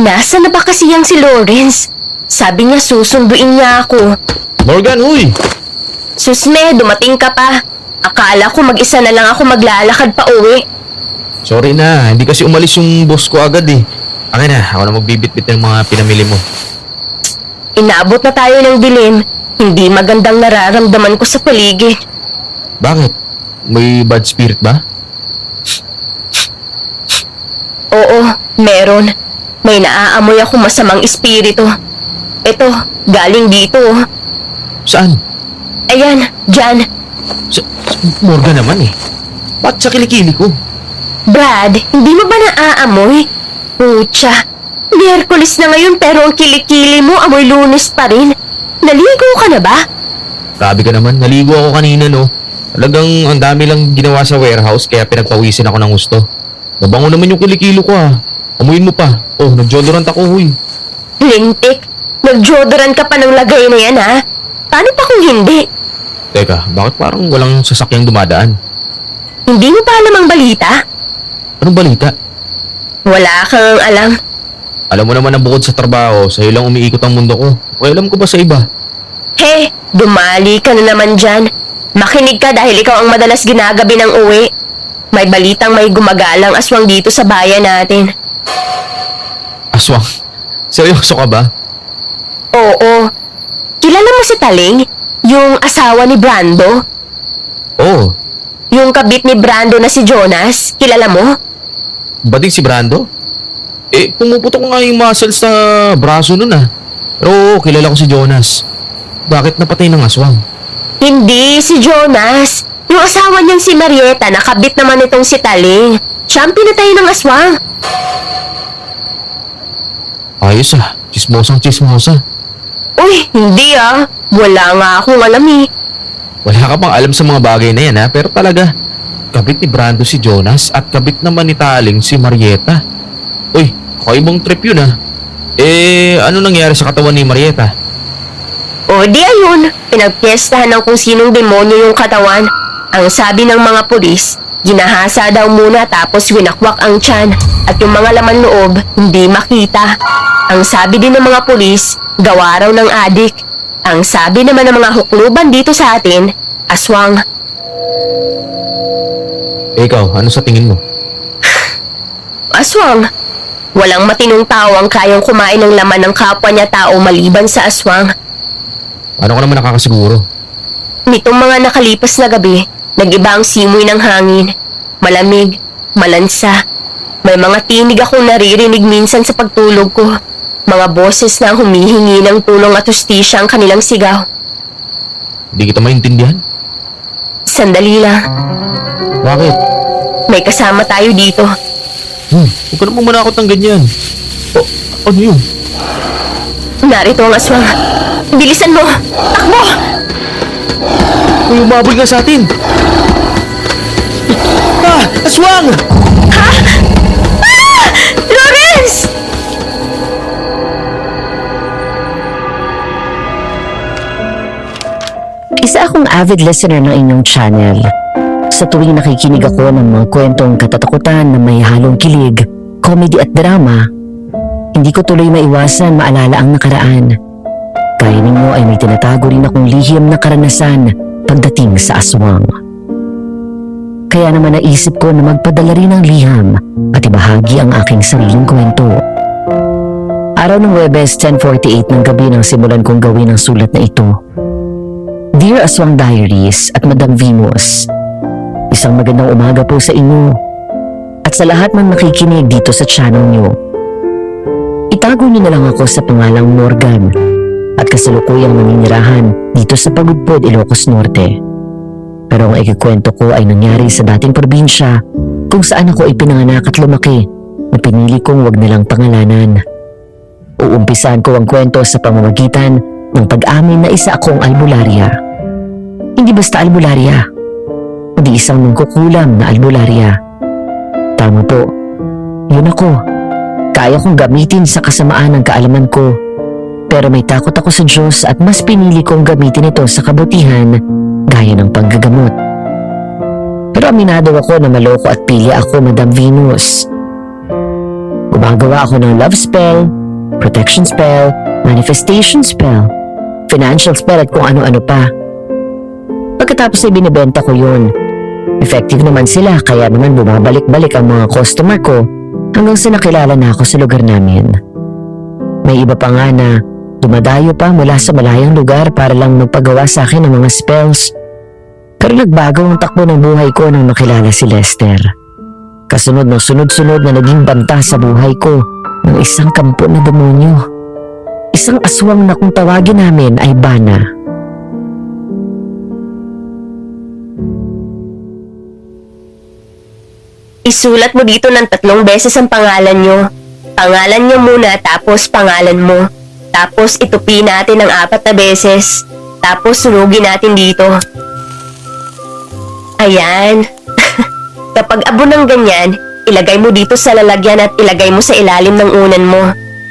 Nasaan na ba kasi yang si Lawrence? Sabi niya susunduin niya ako. Morgan, huy! Susme, dumating ka pa. Akala ko mag-isa na lang ako maglalakad pa uwi. Sorry na, hindi kasi umalis yung boss ko agad eh. Akin na, ako na magbibitbit ng mga pinamili mo. Inaabot na tayo ng dilim. Hindi magandang nararamdaman ko sa paligid. Bakit? May bad spirit ba? Oo, meron. May naaamoy ako masamang espiritu. Ito, galing dito. Saan? Ayan, dyan. Morgan naman eh. Ba't sa kilikili ko? Brad, hindi mo ba naaamoy? Pucha, Miyerkules na ngayon pero ang kilikili mo amoy Lunes pa rin. Naligo ka na ba? Grabe ka naman, naligo ako kanina no. Talagang ang dami lang ginawa sa warehouse kaya pinagpawisin ako ng gusto. Mabango naman yung kilikilo ko ah. Amuyin mo pa. Oh, nag-deodorant ako huy. Lintik, nag-deodorant ka pa ng lagay na yan ha? Paano pa kung hindi? Teka, bakit parang walang sasakyang dumadaan? Hindi mo pa alam ang balita? Anong balita? Wala kang alam. Alam mo naman na bukod sa trabaho, sa'yo lang umiikot ang mundo ko. Alam ko ba sa iba? He, dumali ka na naman dyan. Makinig ka dahil ikaw ang madalas ginagabi ng uwi. May balitang may gumagalang aswang dito sa bayan natin. Aswang? Seryoso ka ba? Oo. Kilala mo si Taling? Yung asawa ni Brando? Oo. Yung kabit ni Brando na si Jonas? Kilala mo? Bading si Brando? Eh, pumuputok ko nga yung muscles sa braso nun ah. Pero oo, kilala ko si Jonas. Bakit napatay ng aswang? Hindi, si Jonas. Yung asawa niyang si Marieta, nakabit naman itong si Taling. Siya ang pinatay ng aswang. Ayos ah, chismosang-chismosa. Uy, hindi ah. Wala nga akong alam eh. Wala ka pang alam sa mga bagay na yan ha, pero talaga, kabit ni Brando si Jonas at kabit naman ni Taling si Marieta. Uy, kakaibang trip yun ha. Eh, ano nangyari sa katawan ni Marieta? O di ayun, pinagpiestahan ng kung sinong demonyo yung katawan. Ang sabi ng mga pulis, ginahasa daw muna tapos winakwak ang tiyan at yung mga laman loob hindi makita. Ang sabi din ng mga pulis, gawa raw ng adik. Ang sabi naman ng mga hukluban dito sa atin, aswang. Eh, ikaw, ano sa tingin mo? Aswang. Walang matinong tao ang kayang kumain ng laman ng kapwa niya tao maliban sa aswang. Ano ka naman nakakasiguro? Nitong mga nakalipas na gabi, nag-iba ang simoy ng hangin. Malamig, malansa. May mga tinig akong naririnig minsan sa pagtulog ko. Mga boses na humihingi ng tulong at hustisya ang kanilang sigaw. Hindi kita maintindihan. Sandali lang. Bakit? May kasama tayo dito. Huwag ka naman manakot ng ganyan. O, ano yun? Narito ang aswang. Bilisan mo! Takbo! May umabol nga sa atin. Ah! Aswang! Lawrence! Isa akong avid listener ng inyong channel. Sa tuwing nakikinig ako ng mga kwentong katatakutan na may halong kilig, comedy at drama, hindi ko tuloy maiwasan maalala ang nakaraan. Gaya ninyo ay may tinatago rin akong lihim na karanasan pagdating sa aswang. Kaya naman naisip ko na magpadala rin ng liham at ibahagi ang aking sariling kwento. Araw ng Huwebes, 10:48 ng gabi nang simulan kong gawin ang sulat na ito. Dear Aswang Diaries at Madam Venus, isang magandang umaga po sa inyo at sa lahat ng nakikinig dito sa channel nyo. Itago niyo na lang ako sa pangalang Morgan at kasalukuyang naninirahan dito sa Pagudpod, Ilocos Norte. Pero ang ikikwento ko ay nangyari sa dating probinsya kung saan ako ipinanganak at lumaki na pinili kong wag nilang pangalanan. Uumpisahan ko ang kwento sa pamamagitan ng pag-amin na isa akong albularya. Hindi basta albularya, kundi isang nangkukulam na albularya. Tama po, yun ako. Kaya kong gamitin sa kasamaan ng kaalaman ko. Pero may takot ako sa Diyos at mas pinili kong gamitin ito sa kabutihan gaya ng panggagamot. Pero aminado ako na maloko at pilya ako, Madam Venus. Gumagawa ako ng love spell, protection spell, manifestation spell, financial spell at kung ano-ano pa. Pagkatapos ay binibenta ko yun. Effective naman sila kaya naman bumabalik-balik ang mga customer ko hanggang sa nakilala na ako sa lugar namin. May iba pa nga na dumadayo pa mula sa malayang lugar para lang magpagawa sa akin ng mga spells. Pero nagbago ang takbo ng buhay ko nang makilala si Lester. Kasunod ng sunod-sunod na naging banta sa buhay ko ng isang kampo na demonyo. Isang aswang na kung tawagin namin ay Bana. Isulat mo dito ng 3 beses ang pangalan nyo. Pangalan nyo muna tapos pangalan mo. Tapos itupi natin ng 4 na beses. Tapos sunugin natin dito. Ayan. Kapag abo ng ganyan, ilagay mo dito sa lalagyan at ilagay mo sa ilalim ng unan mo.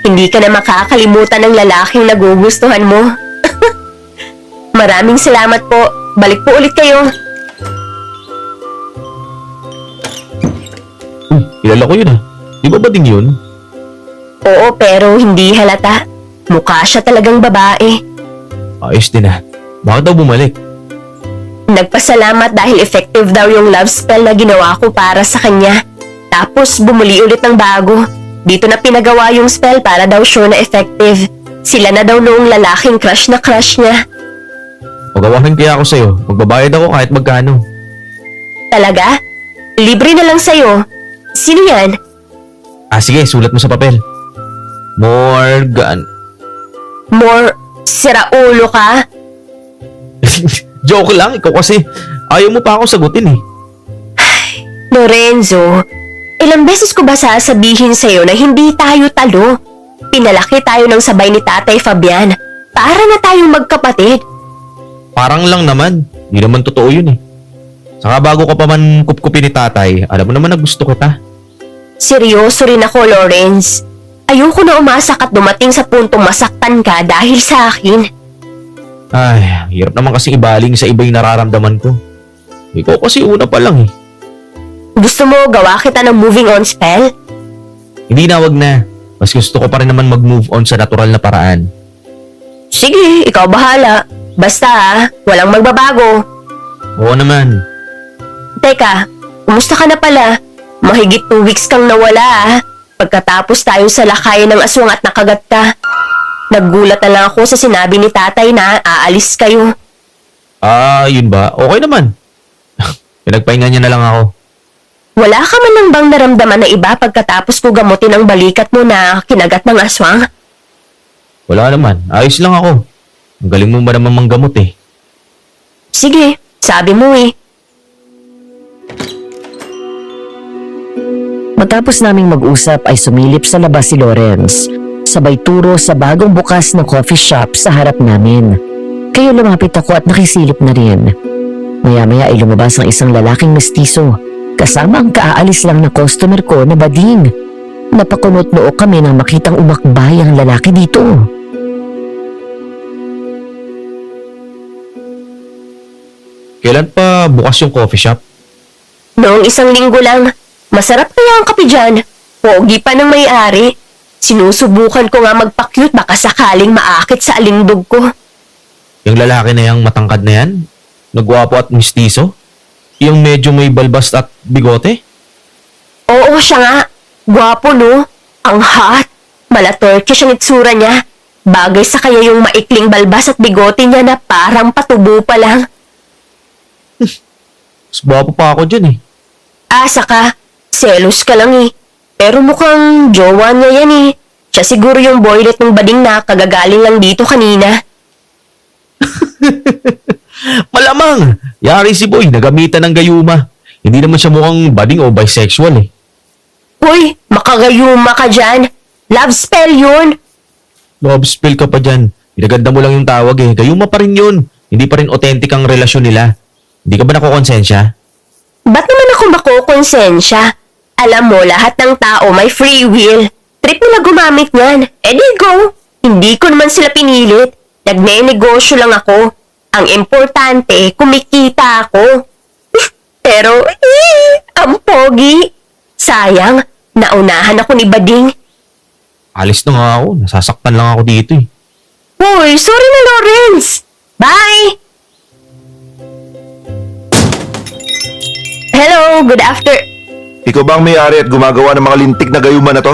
Hindi ka na makakalimutan ng lalaking nagugustuhan mo. Maraming salamat po. Balik po ulit kayo. Kilala ko yun ah. Di ba bading yun? Oo, pero hindi halata. Mukha siya talagang babae. Ayos din ah. Bakit daw bumalik? Nagpasalamat dahil effective daw yung love spell na ginawa ko para sa kanya. Tapos bumuli ulit ng bago. Dito na pinagawa yung spell para daw sure na effective. Sila na daw noong lalaking crush na crush niya. Magawa rin kaya ako sa'yo. Magbabayad ako kahit magkano. Talaga? Libre na lang sa'yo. Sino yan? Sige, sulat mo sa papel. Morgan. Siraulo ka? Joke lang, ikaw kasi. Ayaw mo pa akong sagutin eh. Lorenzo, ilang beses ko ba sasabihin sa'yo na hindi tayo talo? Pinalaki tayo ng sabay ni Tatay Fabian. Para na tayong magkapatid. Parang lang naman. Hindi naman totoo yun eh. Saka bago ka pa man kupkupin ni tatay, alam mo naman na gusto kita. Seryoso rin ako, Lawrence. Ayoko na umasak at dumating sa puntong masaktan ka dahil sa akin. Ay, hirap naman kasi ibaling sa iba yung nararamdaman ko. Ikaw kasi una pa lang eh. Gusto mo gawa kita ng moving on spell? Hindi na, wag na. Mas gusto ko pa rin naman mag-move on sa natural na paraan. Sige, ikaw bahala. Basta walang magbabago. Oo naman. Teka, kumusta ka na pala? Mahigit 2 weeks kang nawala Pagkatapos tayo sa lakayan ng aswang at nakagat ka. Naggulat na lang ako sa sinabi ni tatay na aalis kayo. Yun ba? Okay naman. Pinagpahinga niya na lang ako. Wala ka man lang bang naramdaman na iba pagkatapos ko gamutin ang balikat mo na kinagat ng aswang? Wala naman. Ayos lang ako. Ang galing mo ba naman manggamot eh. Sige, sabi mo eh. Matapos naming mag-usap ay sumilip sa labas si Lawrence. Sabay turo sa bagong bukas na coffee shop sa harap namin. Kaya lumapit ako at nakisilip na rin. Maya-maya ay lumabas ang isang lalaking mestizo. Kasama ang kaaalis lang na customer ko na bading. Napakunot noo kami nang makitang umakbay ang lalaki dito. Kailan pa bukas yung coffee shop? Noong 1 linggo lang. Masarap kaya ang kape dyan. Pogi pa ng may-ari. Sinusubukan ko nga magpa-cute baka sakaling maakit sa alindog ko. Yung lalaki na yung matangkad na yan? Nagwapo at mistiso? Yung medyo may balbas at bigote? Oo, siya nga. Gwapo no? Ang hot. Mala-Turkish ang itsura niya. Bagay sa kaya yung maikling balbas at bigote niya na parang patubo pa lang. Mas gwapo pa ako dyan eh. Saka, selos ka lang eh. Pero mukhang jowa niya yan eh. Siya siguro yung boylet ng bading na kagagaling lang dito kanina. Malamang! Yari si Boy, nagamitan ng gayuma. Hindi naman siya mukhang bading o bisexual eh. Hoy, makagayuma ka dyan. Love spell yun. Love spell ka pa dyan. Pinaganda mo lang yung tawag eh. Gayuma pa rin yun. Hindi pa rin authentic ang relasyon nila. Hindi ka ba nakukonsensya? Ba't naman ako makukonsensya? Alam mo, lahat ng tao may free will. Trip nila gumamit niyan. Di go. Hindi ko naman sila pinilit. Nagne-negosyo lang ako. Ang importante, kumikita ako. Pero, ang pogi. Sayang, Naunahan ako ni Bading. Alis na nga ako. Nasasaktan lang ako dito eh. Hoy, sorry na Lawrence. Bye! Hello, good after... Ikaw ba ang may-ari at gumagawa ng mga lintik na gayuma na to?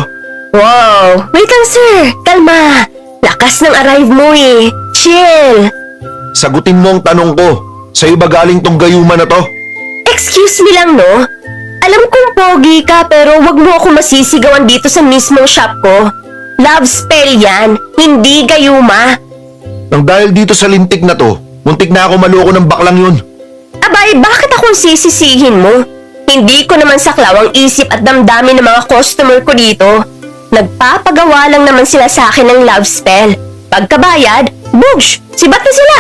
Wow! Wait lang sir, kalma. Lakas ng arrive mo eh. Chill. Sagutin mo ang tanong ko. Sa'yo ba galing tong gayuma na to? Excuse me lang no. Alam kong pogi ka pero wag mo ako masisigawan dito sa mismong shop ko. Love spell yan, hindi gayuma. Nang dahil dito sa lintik na to, muntik na ako maloko ng baklang yun. Abay, bakit akong sisisihin mo? Hindi ko naman saklaw ang isip at damdamin ng mga customer ko dito. Nagpapagawa lang naman sila sa akin ng love spell. Pagkabayad, bugs, sibat na sila.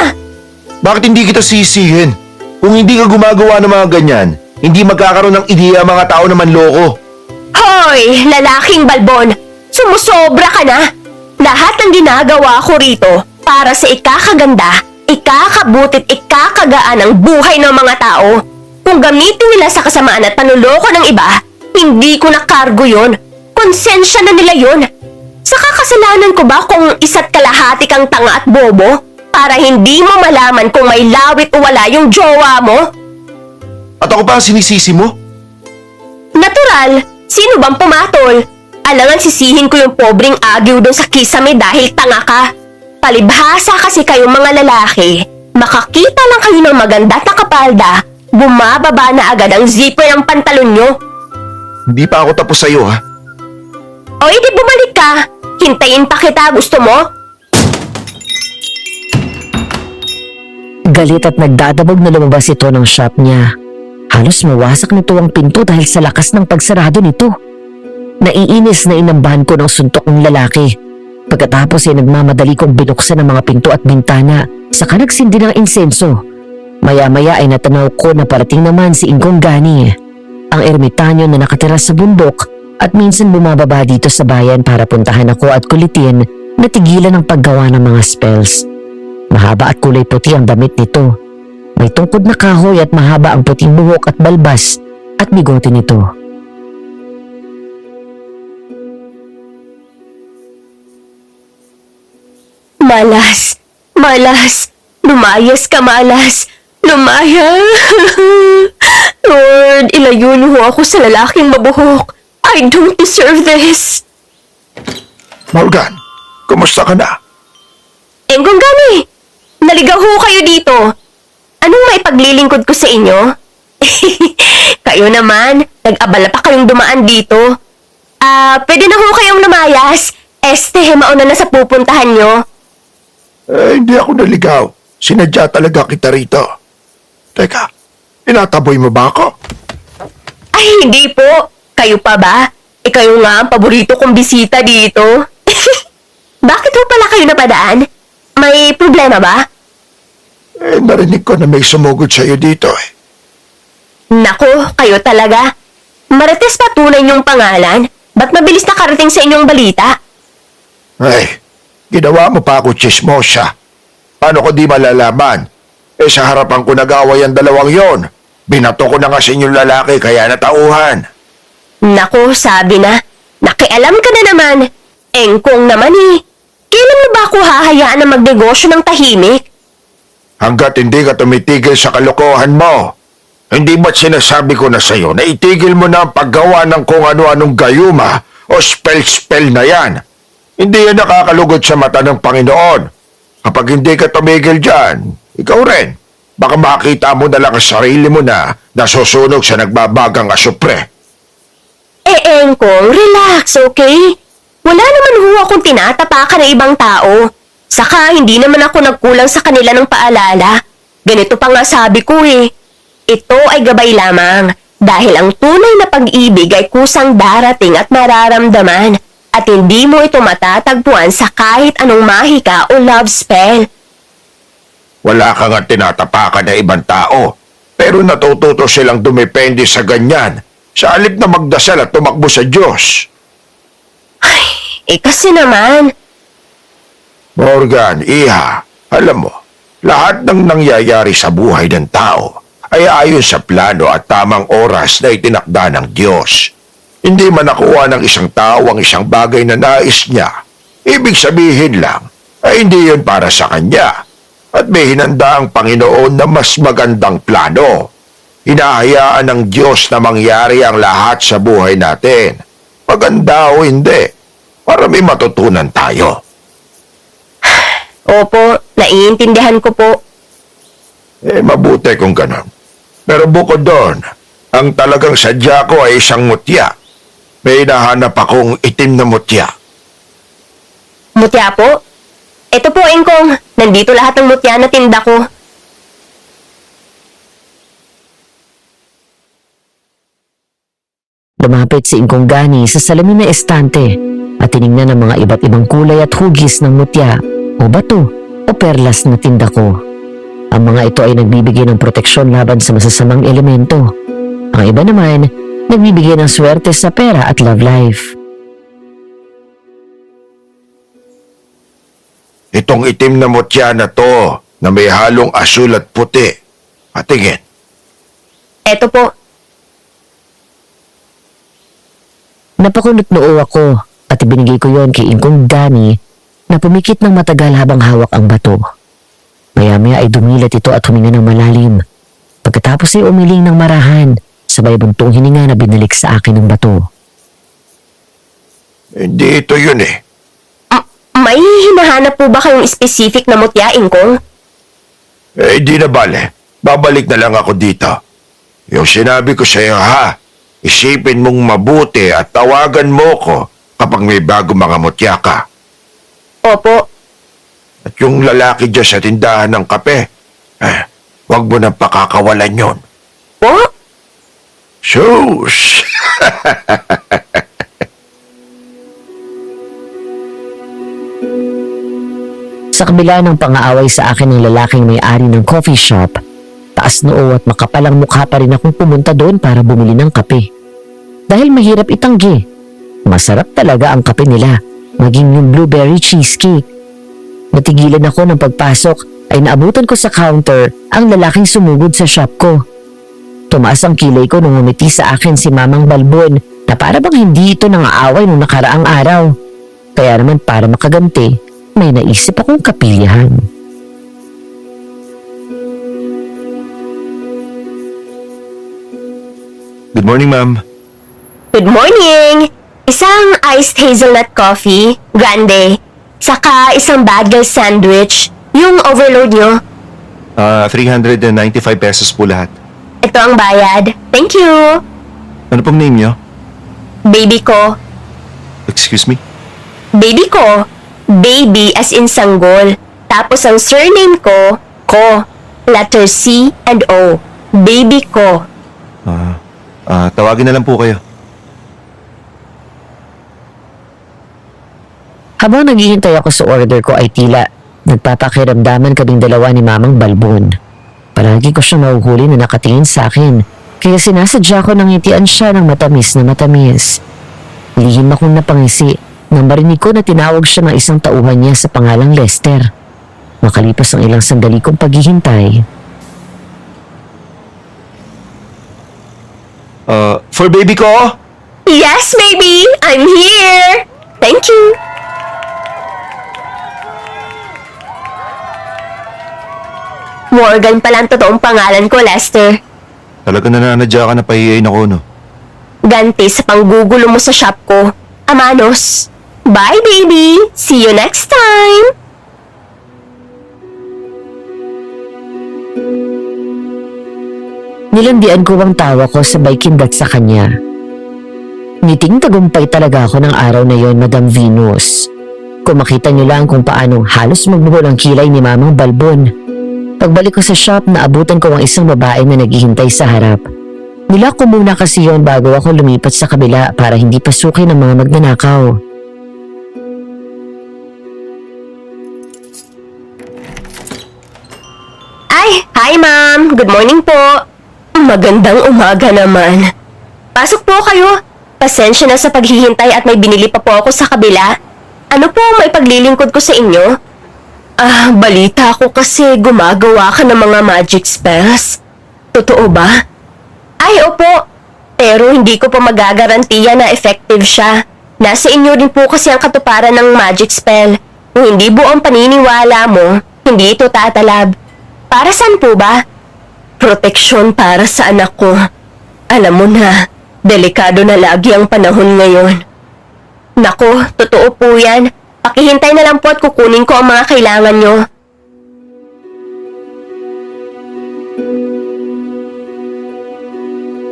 Bakit hindi kita sisihin? Kung hindi ka gumagawa ng mga ganyan, hindi magkakaroon ng ideya ang mga tao na manloko. Hoy, lalaking balbon, sumusobra ka na. Lahat ng ginagawa ko rito para sa ikakaganda, ikakabutit, ikakagaan ang buhay ng mga tao. Kung gamitin nila sa kasamaan at panuloko ng iba, hindi ko na cargo yun. Konsensya na nila yun. Saka kasalanan ko ba kung isa't kalahati kang tanga at bobo para hindi mo malaman kung may lawit o wala yung jowa mo? At ako pa ang sinisisi mo? Natural, sino bang pumatol? Alangan sisihin ko yung pobreng agiw doon sa kisame dahil tanga ka. Palibhasa kasi kayong mga lalaki. Makakita lang kayo ng maganda at nakapalda, bumababa na agad ang zipper ng pantalon nyo. Hindi pa ako tapos sa'yo ha. O edi bumalik ka. Hintayin pa kita, gusto mo? Galit at nagdadabog na lumabas ito ng shop niya. Halos mawasak nito ang pinto dahil sa lakas ng pagsarado nito. Naiinis na inambahan ko ng suntok ng lalaki. Pagkatapos ay nagmamadali kong binuksan ang mga pinto at bintana, saka nagsindi ng insenso. Maya-maya ay natanaw ko na parating naman si Ingkong Gani, ang ermitanyo na nakatira sa bundok at minsan bumababa dito sa bayan para puntahan ako at kulitin na tigilan ang paggawa ng mga spells. Mahaba at kulay puti ang damit nito. May tungkod na kahoy at mahaba ang puting buhok at balbas at bigote nito. Malas, malas, lumayas ka malas, lumaya. Lord, ilayo niyo ako sa lalaking mabuhok. I don't deserve this. Morgan, kumusta ka na? Engkong Gani, naligaw ho kayo dito. Anong may paglilingkod ko sa inyo? Kayo naman, nag-abala pa kayong dumaan dito. Pwede na ho kayong lumayas. Mauna na sa pupuntahan nyo. Hindi ako naligaw. Sinadya talaga kita rito. Teka, inataboy mo ba ako? Ay, hindi po. Kayo pa ba? Kayo nga ang paborito kong bisita dito. Bakit ho pala kayo napadaan? May problema ba? Narinig ko na may sumugod sa'yo dito eh. Nako, kayo talaga. Marites pa tunay niyong pangalan. Ba't mabilis nakarating sa inyong balita? Ay, ginawa mo pa ako chismosa. Paano ko di malalaman? Sa harapan ko nag-away ang dalawang yon. Binato ko na nga sa inyong lalaki kaya natauhan. Nako, sabi na. Nakialam ka na naman. Engkong naman eh. Kailan mo ba ako hahayaan na magnegosyo ng tahimik? Hanggat hindi ka tumitigil sa kalokohan mo. Hindi ba't sinasabi ko na sa'yo na itigil mo na ang paggawa ng kung ano-anong gayuma o spell-spell na yan? Hindi yan nakakalugod sa mata ng Panginoon. Kapag hindi ka tumigil dyan, ikaw rin. Baka makita mo na lang ang sarili mo na nasusunog sa nagbabagang asupre. Engkong, relax, okay? Wala naman ho akong tinatapakan ng ibang tao. Saka hindi naman ako nagkulang sa kanila ng paalala. Ganito pa nga sabi ko eh. Ito ay gabay lamang dahil ang tunay na pag-ibig ay kusang darating at mararamdaman at hindi mo ito matatagpuan sa kahit anong mahika o love spell. Wala ka nga tinatapakan ng ibang tao, pero natututo silang dumepende sa ganyan, sa alip na magdasal at tumakbo sa Diyos. Kasi naman, Morgan, Iha, alam mo, lahat ng nangyayari sa buhay ng tao ay ayon sa plano at tamang oras na itinakda ng Diyos. Hindi man nakuha ng isang tao ang isang bagay na nais niya, ibig sabihin lang ay hindi yun para sa kanya. At may hinanda ang Panginoon na mas magandang plano. Hinahayaan ng Diyos na mangyari ang lahat sa buhay natin. Maganda o hindi, para may matutunan tayo. Opo, naiintindihan ko po. Mabuti kung ganon. Pero bukod doon, ang talagang sadya ko ay isang mutya. May nahanap akong itim na mutya. Mutya po? Ito po, Engkong. Nandito lahat ng mutya na tinda ko. Lumapit si Ingkong Gani sa salamin na estante at tiningnan ang mga iba't ibang kulay at hugis ng mutya o bato o perlas na tinda ko. Ang mga ito ay nagbibigay ng proteksyon laban sa masasamang elemento. Ang iba naman, nagbibigay ng swerte sa pera at love life. Itong itim na mutya na to na may halong asul at puti. Patingin. Ito po. Napakunot noo ako at ibinigay ko yon kay Ingkong Gani na pumikit ng matagal habang hawak ang bato. Maya-maya ay dumilat ito at huminga ng malalim. Pagkatapos ay umiling ng marahan, sabay buntong hininga na binalik sa akin ng bato. Hindi ito yun eh. May hinahanap po ba kayong specific na mutya, Engkong? Di na bale. Babalik na lang ako dito. Yung sinabi ko sa iyo ha, isipin mong mabuti at tawagan mo ko kapag may bago mga mutya ka. Opo. At yung lalaki dyan sa tindahan ng kape, huwag mo nang pakakawalan yon. Po? Sus! Sa kabila ng pang-aaway sa akin ng lalaking may-ari ng coffee shop, taas noo at makapalang mukha pa rin akong pumunta doon para bumili ng kape. Dahil mahirap itanggi, masarap talaga ang kape nila, maging yung blueberry cheesecake. Natigilan ako ng pagpasok ay naabutan ko sa counter ang lalaking sumugod sa shop ko. Tumaas ang kilay ko nung umiti sa akin si Mamang Balbon na para bang hindi ito nangaaway nung nakaraang araw. Kaya naman para makaganti, may naisip akong kapilyahan. Good morning, ma'am. Good morning! Isang iced hazelnut coffee, grande. Saka isang bagel sandwich. Yung overload nyo. 395 pesos po lahat. Ito ang bayad. Thank you! Ano pong name niyo? Baby ko. Excuse me? Baby ko. Baby as in sanggol. Tapos ang surname ko, Ko. Letter C and O. Baby ko. Tawagin na lang po kayo. Habang naghihintay ako sa order ko ay tila nagpapakiramdaman kaming dalawa ni Mamang Balbon. Palagi ko siyang mahuhuli na nakatingin sa akin, kaya sinasadya ko nang ngitian siya ng matamis na matamis. Lihim akong napangisi nang marinig ko na tinawag siya ng isang tauhan niya sa pangalang Lester. Makalipas ang ilang sandali kong paghihintay. For baby ko? Yes, baby! I'm here! Thank you! Morgan pala ang totoong pangalan ko, Lester. Talaga nananadya ka na pahiyain ako, no? Ganti sa panggugulo mo sa shop ko. Amanos. Bye, baby! See you next time! Nilandian ko ang tawa ko sabay kindat sa kanya. Ngiting tagumpay talaga ako ng araw na yon, Madam Venus. Kung makita niyo lang kung paano halos magbuhol ang kilay ni Mamang Balbon. Pagbalik ko sa shop, naabutan ko ang isang babae na naghihintay sa harap. Nilak ko muna kasi yon bago ako lumipat sa kabila para hindi pasukin ng mga magnanakaw. Ay, hi ma'am! Good morning po! Magandang umaga naman. Pasok po kayo. Pasensya na sa paghihintay at may binili pa po ako sa kabila. Ano po may paglilingkod ko sa inyo? Balita ko kasi gumagawa ka ng mga magic spells. Totoo ba? Ay, opo. Pero hindi ko pa magagarantiya na effective siya. Nasa inyo rin po kasi ang katuparan ng magic spell. Kung hindi buong paniniwala mo, hindi ito tatalab. Para saan po ba? Proteksyon para sa anak ko. Alam mo na, delikado na lagi ang panahon ngayon. Nako, totoo po yan. Pakihintay na lang po at kukunin ko ang mga kailangan nyo.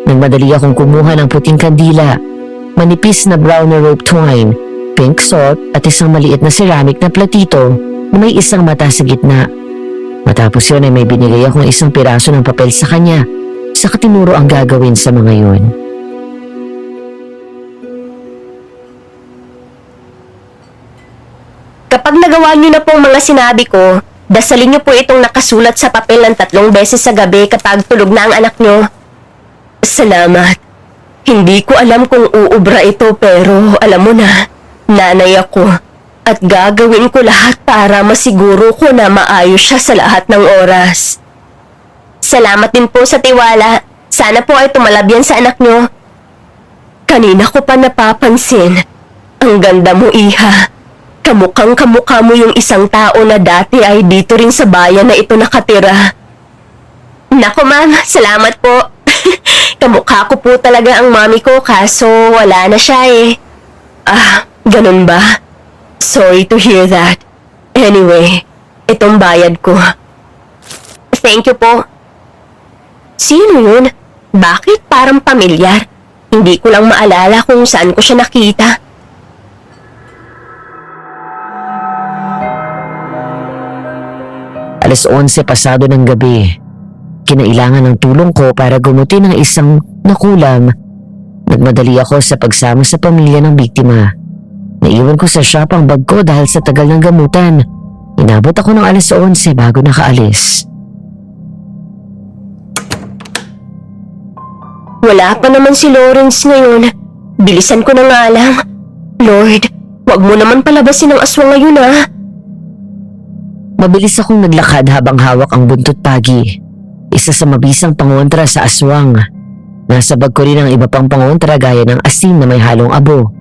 Nagmadali akong kumuha ng puting kandila, manipis na brown na rope twine, pink salt at isang maliit na ceramic na platito na may isang mata sa gitna. Matapos yun ay may binigay akong isang piraso ng papel sa kanya, saka tinuro ang gagawin sa mga yun. Kapag nagawa niyo na pong mga sinabi ko, dasalin niyo po itong nakasulat sa papel ng 3 beses sa gabi kapag tulog na ang anak niyo. Salamat. Hindi ko alam kung uubra ito pero alam mo na, nanay ako. At gagawin ko lahat para masiguro ko na maayos siya sa lahat ng oras. Salamat din po sa tiwala. Sana po ay tumalab yan sa anak niyo. Kanina ko pa napapansin. Ang ganda mo, Iha. Kamukhang kamukha mo yung isang tao na dati ay dito rin sa bayan na ito nakatira. Naku ma'am, salamat po. Kamukha ko po talaga ang mami ko kaso wala na siya eh. Ganun ba? Sorry to hear that. Anyway, itong bayad ko. Thank you po. Sino yun? Bakit parang pamilyar? Hindi ko lang maalala kung saan ko siya nakita. Alas 11 pasado ng gabi. Kinailangan ng tulong ko para gumutin ang isang nakulam. Nagmadali ako sa pagsama sa pamilya ng biktima. Naiwan ko sa shop ang bag ko dahil sa tagal ng gamutan. Inabot ako ng alas 11 bago nakaalis. Wala pa naman si Lawrence ngayon. Bilisan ko na nga lang. Lord, wag mo naman palabasin ang aswang ngayon ah. Mabilis akong naglakad habang hawak ang buntot pagi. Isa sa mabisang pangontra sa aswang. Nasa bag ko rin ang iba pang pangontra gaya ng asin na may halong abo,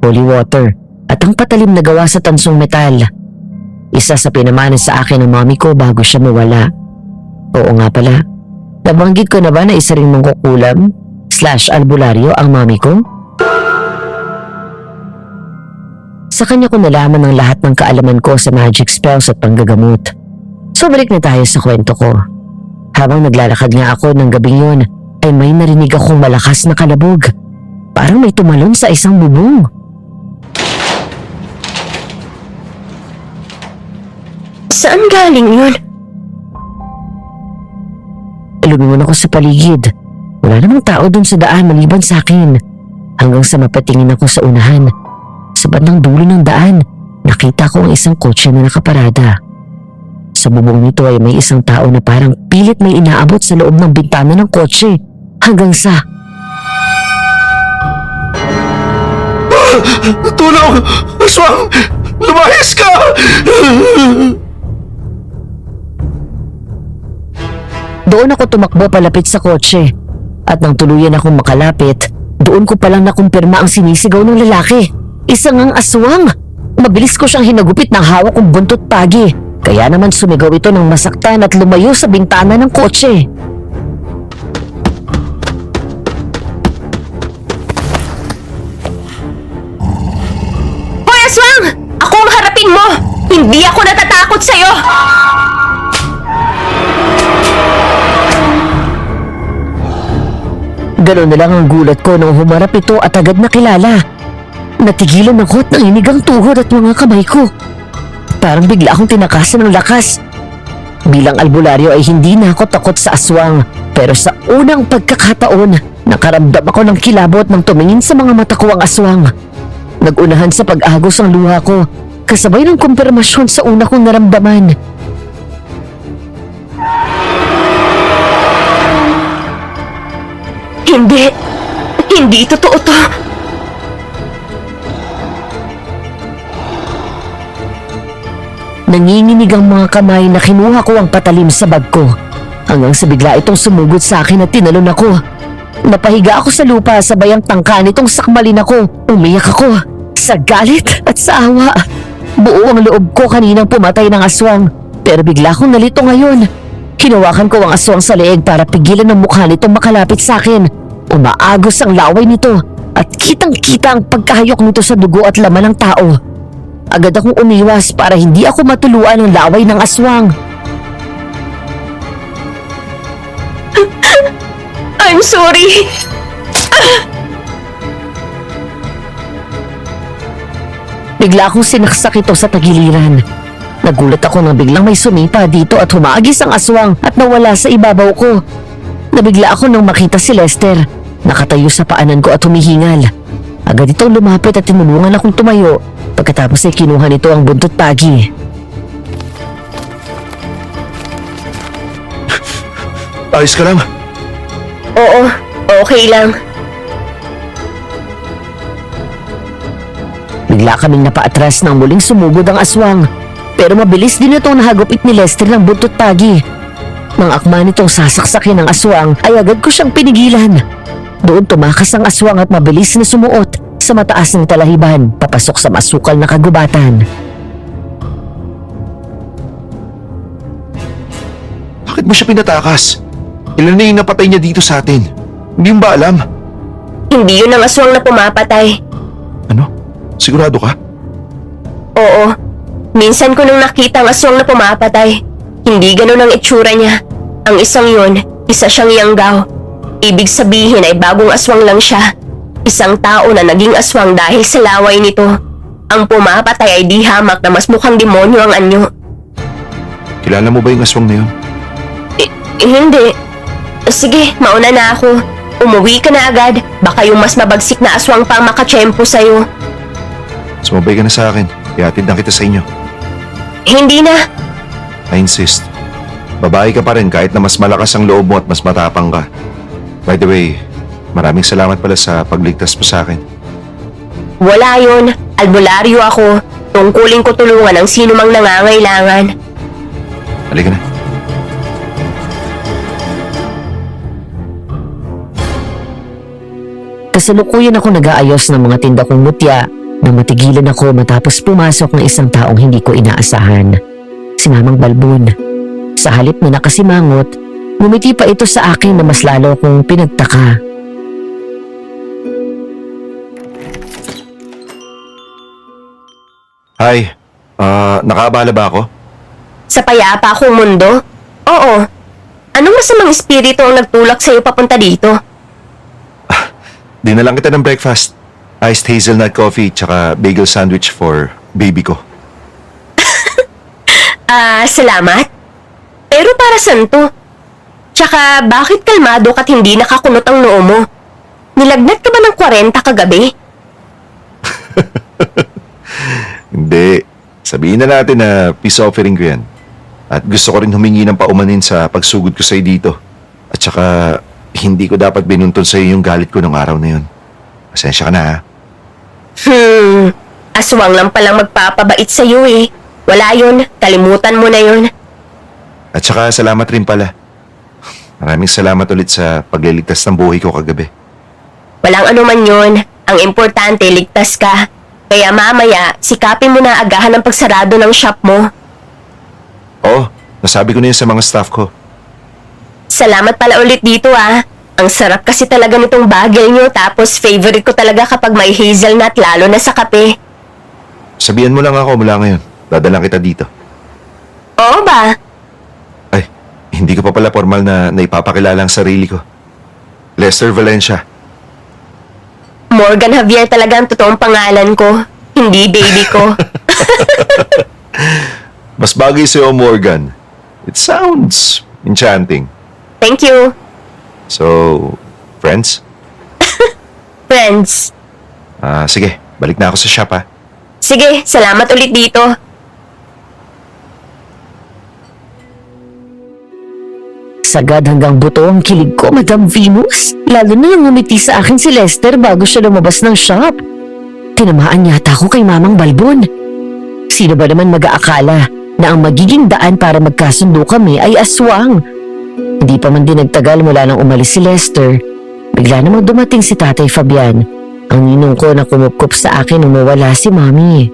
holy water, at ang patalim na gawa sa tansong metal. Isa sa pinamana sa akin ng mami ko bago siya mawala. Oo nga pala, nabanggit ko na ba na isa rin mong kukulam / albularyo ang mami ko? Sa kanya ko nalaman ang lahat ng kaalaman ko sa magic spells at panggagamot. So balik na tayo sa kwento ko. Habang naglalakad nga ako ng gabing yun, ay may narinig akong malakas na kalabog. Parang may tumalon sa isang bubong. Saan galing yun? Lumingon ako sa paligid. Wala namang tao dun sa daan maliban sa akin. Hanggang sa mapatingin ako sa unahan. Sa bandang dulo ng daan, nakita ko ang isang kotse na nakaparada. Sa bubong nito ay may isang tao na parang pilit may inaabot sa loob ng bintana ng kotse. Hanggang sa... Tulong! Aswang! Lumahis ka! Doon ako tumakbo palapit sa kotse. At nang tuluyan akong makalapit, doon ko palang nakumpirma ang sinisigaw ng lalaki. Isang ang aswang. Mabilis ko siyang hinagupit ng hawak kong buntot pagi. Kaya naman sumigaw ito ng masaktan at lumayo sa bintana ng kotse. Hoy aswang! Ako ang harapin mo! Hindi ako natatakot sa'yo! Ganoon na lang ang gulat ko nung humarap ito at agad nakilala. Natigilan ako at nanginig ang tuhod at mga kamay ko. Parang bigla akong tinakasan ng lakas. Bilang albularyo ay hindi na ako takot sa aswang. Pero sa unang pagkakataon, nakaramdam ako ng kilabot nang tumingin sa mga mata ko ang aswang. Nagunahan sa pag-agos ang luha ko, kasabay ng kumpirmasyon sa una kong naramdaman. Hindi totoo to. Nanginginig ang mga kamay na kinuha ko ang patalim sa bag ko. Hanggang sa bigla itong sumugod sa akin at tinalon ako. Napahiga ako sa lupa sabay ang tangka nitong sakmalin ako. Umiyak ako sa galit at sa awa. Buo ang loob ko kaninang pumatay ng aswang. Pero bigla akong nalito ngayon. Hinawakan ko ang aswang sa leeg para pigilan ang mukha nitong makalapit sa akin. Umaagos ang laway nito at kitang-kita ang pagkahayok nito sa dugo at laman ng tao. Agad akong umiwas para hindi ako matuluan ng laway ng aswang. I'm sorry. Bigla akong sinaksak ito sa tagiliran. Nagulat ako nang biglang may sumipa dito at humagis ang aswang at nawala sa ibabaw ko. Nabigla ako nang makita si Lester. Nakatayo sa paanan ko at humihingal. Agad itong lumapit at tinulungan akong tumayo. Pagkatapos ay kinuha nito ang buntot pagi. Ayos ka lang? Oo, okay lang. Bigla kaming napaatras nang muling sumugod ang aswang. Pero mabilis din itong nahagupit ni Lester ng buntot pagi. Nang akma nitong sasaksakin ng aswang ay agad ko siyang pinigilan. Doon tumakas ang aswang at mabilis na sumuot sa mataas ng talahiban papasok sa masukal na kagubatan. Bakit mo siya pinatakas? Ilan na yung napatay niya dito sa atin? Hindi mo ba alam? Hindi yun ang aswang na pumapatay. Ano? Sigurado ka? Oo. Minsan ko nung nakita ang aswang na pumapatay. Hindi ganun ang itsura niya. Ang isang yun, isa siyang yanggaw. Ibig sabihin ay bagong aswang lang siya. Isang tao na naging aswang dahil sa laway nito. Ang pumapatay ay di hamak na mas mukhang demonyo ang anyo. Kilala mo ba yung aswang na yun? Hindi. Sige, mauna na ako. Umuwi ka na agad. Baka yung mas mabagsik na aswang pa ang makatsyempo sa'yo. Sumabay ka na sa akin. Ihatid na kita sa inyo. Hindi na. I insist. Babae ka pa rin kahit na mas malakas ang loob mo at mas matapang ka. By the way, maraming salamat pala sa pagligtas mo sa akin. Wala yun. Albularyo ako. Tungkulin ko tulungan ang sino mang nangangailangan. Halika na. Kasalukuyan ako nag-aayos ng mga tinda kong mutya nang matigilan ako matapos pumasok ng isang taong hindi ko inaasahan. Si Mamang Balbon. Sa halip na nakasimangot, ngumiti pa ito sa akin na mas lalo kong pinagtaka. Hi. Nakaabala ba ako? Sa payapa akong mundo? Oo. Anong masamang espiritu ang nagtulak sa'yo papunta dito? Dinalang kita ng breakfast. Iced hazelnut coffee tsaka bagel sandwich for baby ko. Salamat. Pero para saan to? Tsaka bakit kalmado ka't hindi nakakunot ang noo mo? Nilagnat ka ba ng 40 kagabi? Hindi. Sabihin na natin na peace offering ko yan. At gusto ko rin humingi ng paumanin sa pagsugod ko sa'yo dito. At saka, hindi ko dapat binuntun sa'yo yung galit ko nung araw na yun. Pasensya ka na ha. Aswang lang palang magpapabait sa'yo eh. Wala yun, kalimutan mo na yun. At saka, salamat rin pala. Maraming salamat ulit sa pagliligtas ng buhay ko kagabi. Walang anuman yun. Ang importante, ligtas ka. Kaya mamaya, sikapin mo na agahan ang pagsarado ng shop mo. Oo, nasabi ko na yun sa mga staff ko. Salamat pala ulit dito ah. Ang sarap kasi talaga nitong bagel nyo tapos favorite ko talaga kapag may hazelnut lalo na sa kape. Sabihan mo lang ako mula ngayon. Dadalang kita dito. Oo ba? Ay, hindi ko pa pala formal na naipapakilala ang sarili ko. Lester Valencia. Morgan Javier talaga ang totoong pangalan ko. Hindi baby ko. Mas bagay sa'yo, Morgan. It sounds enchanting. Thank you. So, friends? Friends. Sige, balik na ako sa shop ha. Sige, salamat ulit dito. Sagad hanggang buto ang kilig ko, Madam Venus. Lalo na nang ngumiti sa akin si Lester bago siya lumabas ng shop. Tinamaan yata ako kay Mamang Balbon. Sino ba naman mag-aakala na ang magiging daan para magkasundo kami ay aswang? Hindi pa man din nagtagal mula nang umalis si Lester Bigla namang dumating si Tatay Fabian, ang ninong ko na kumupkup sa akin nung mawala si Mami.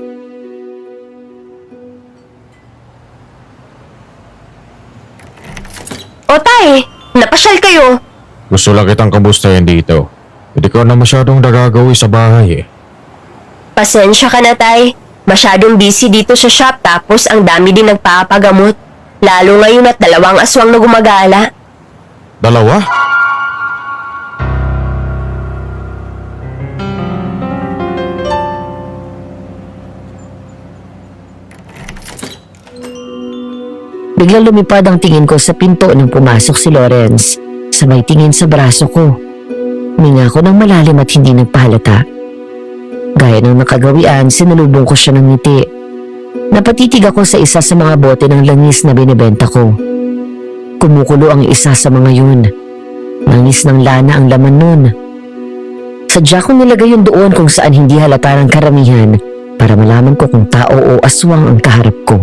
O tay, napasyal kayo. Gusto lang kitang kamustahin dito. Hindi ko na masyadong nagagawi sa bahay eh. Pasensya ka na tay. Masyadong busy dito sa shop tapos ang dami din nagpapagamot. Lalo ngayon at 2 aswang na gumagala. Dalawa? Biglang lumipad ang tingin ko sa pinto nang pumasok si Lawrence. Sabay tingin sa braso ko. Huminga ko ng malalim at hindi nagpahalata. Gaya ng nakagawian, sinalubong ko siya ng ngiti. Napatitig ako sa isa sa mga bote ng langis na binibenta ko. Kumukulo ang isa sa mga yun. Langis ng lana ang laman nun. Sadya kong nilagay yun doon kung saan hindi halata ng karamihan para malaman ko kung tao o aswang ang kaharap ko.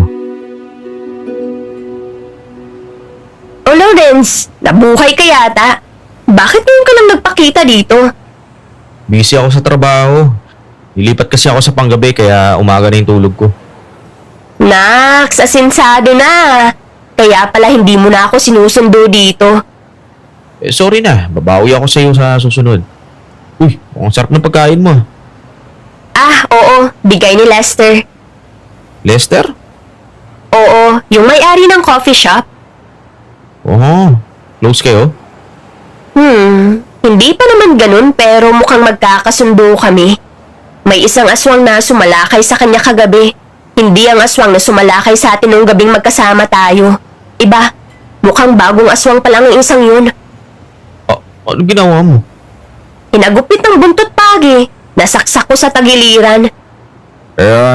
O Lawrence, nabuhay ka yata. Bakit ngayon ka lang nagpakita dito? Busy ako sa trabaho. Nilipat kasi ako sa panggabi kaya umaga na yung tulog ko. Naks, asinsado na. Kaya pala hindi mo na ako sinusundo dito. Sorry na, babawi ako sa iyo sa susunod. Uy, ang sarap ng pagkain mo. Oo, bigay ni Lester. Lester? Oo, yung may-ari ng coffee shop. Oo, close kayo? Hindi pa naman ganun pero mukhang magkakasundo kami. May isang aswang na sumalakay sa kanya kagabi. Hindi ang aswang na sumalakay sa atin nung gabing magkasama tayo. Iba, mukhang bagong aswang pa lang ang isang yun. Ano ginawa mo? Hinagupit ng buntot pagi. Nasaksak ko sa tagiliran.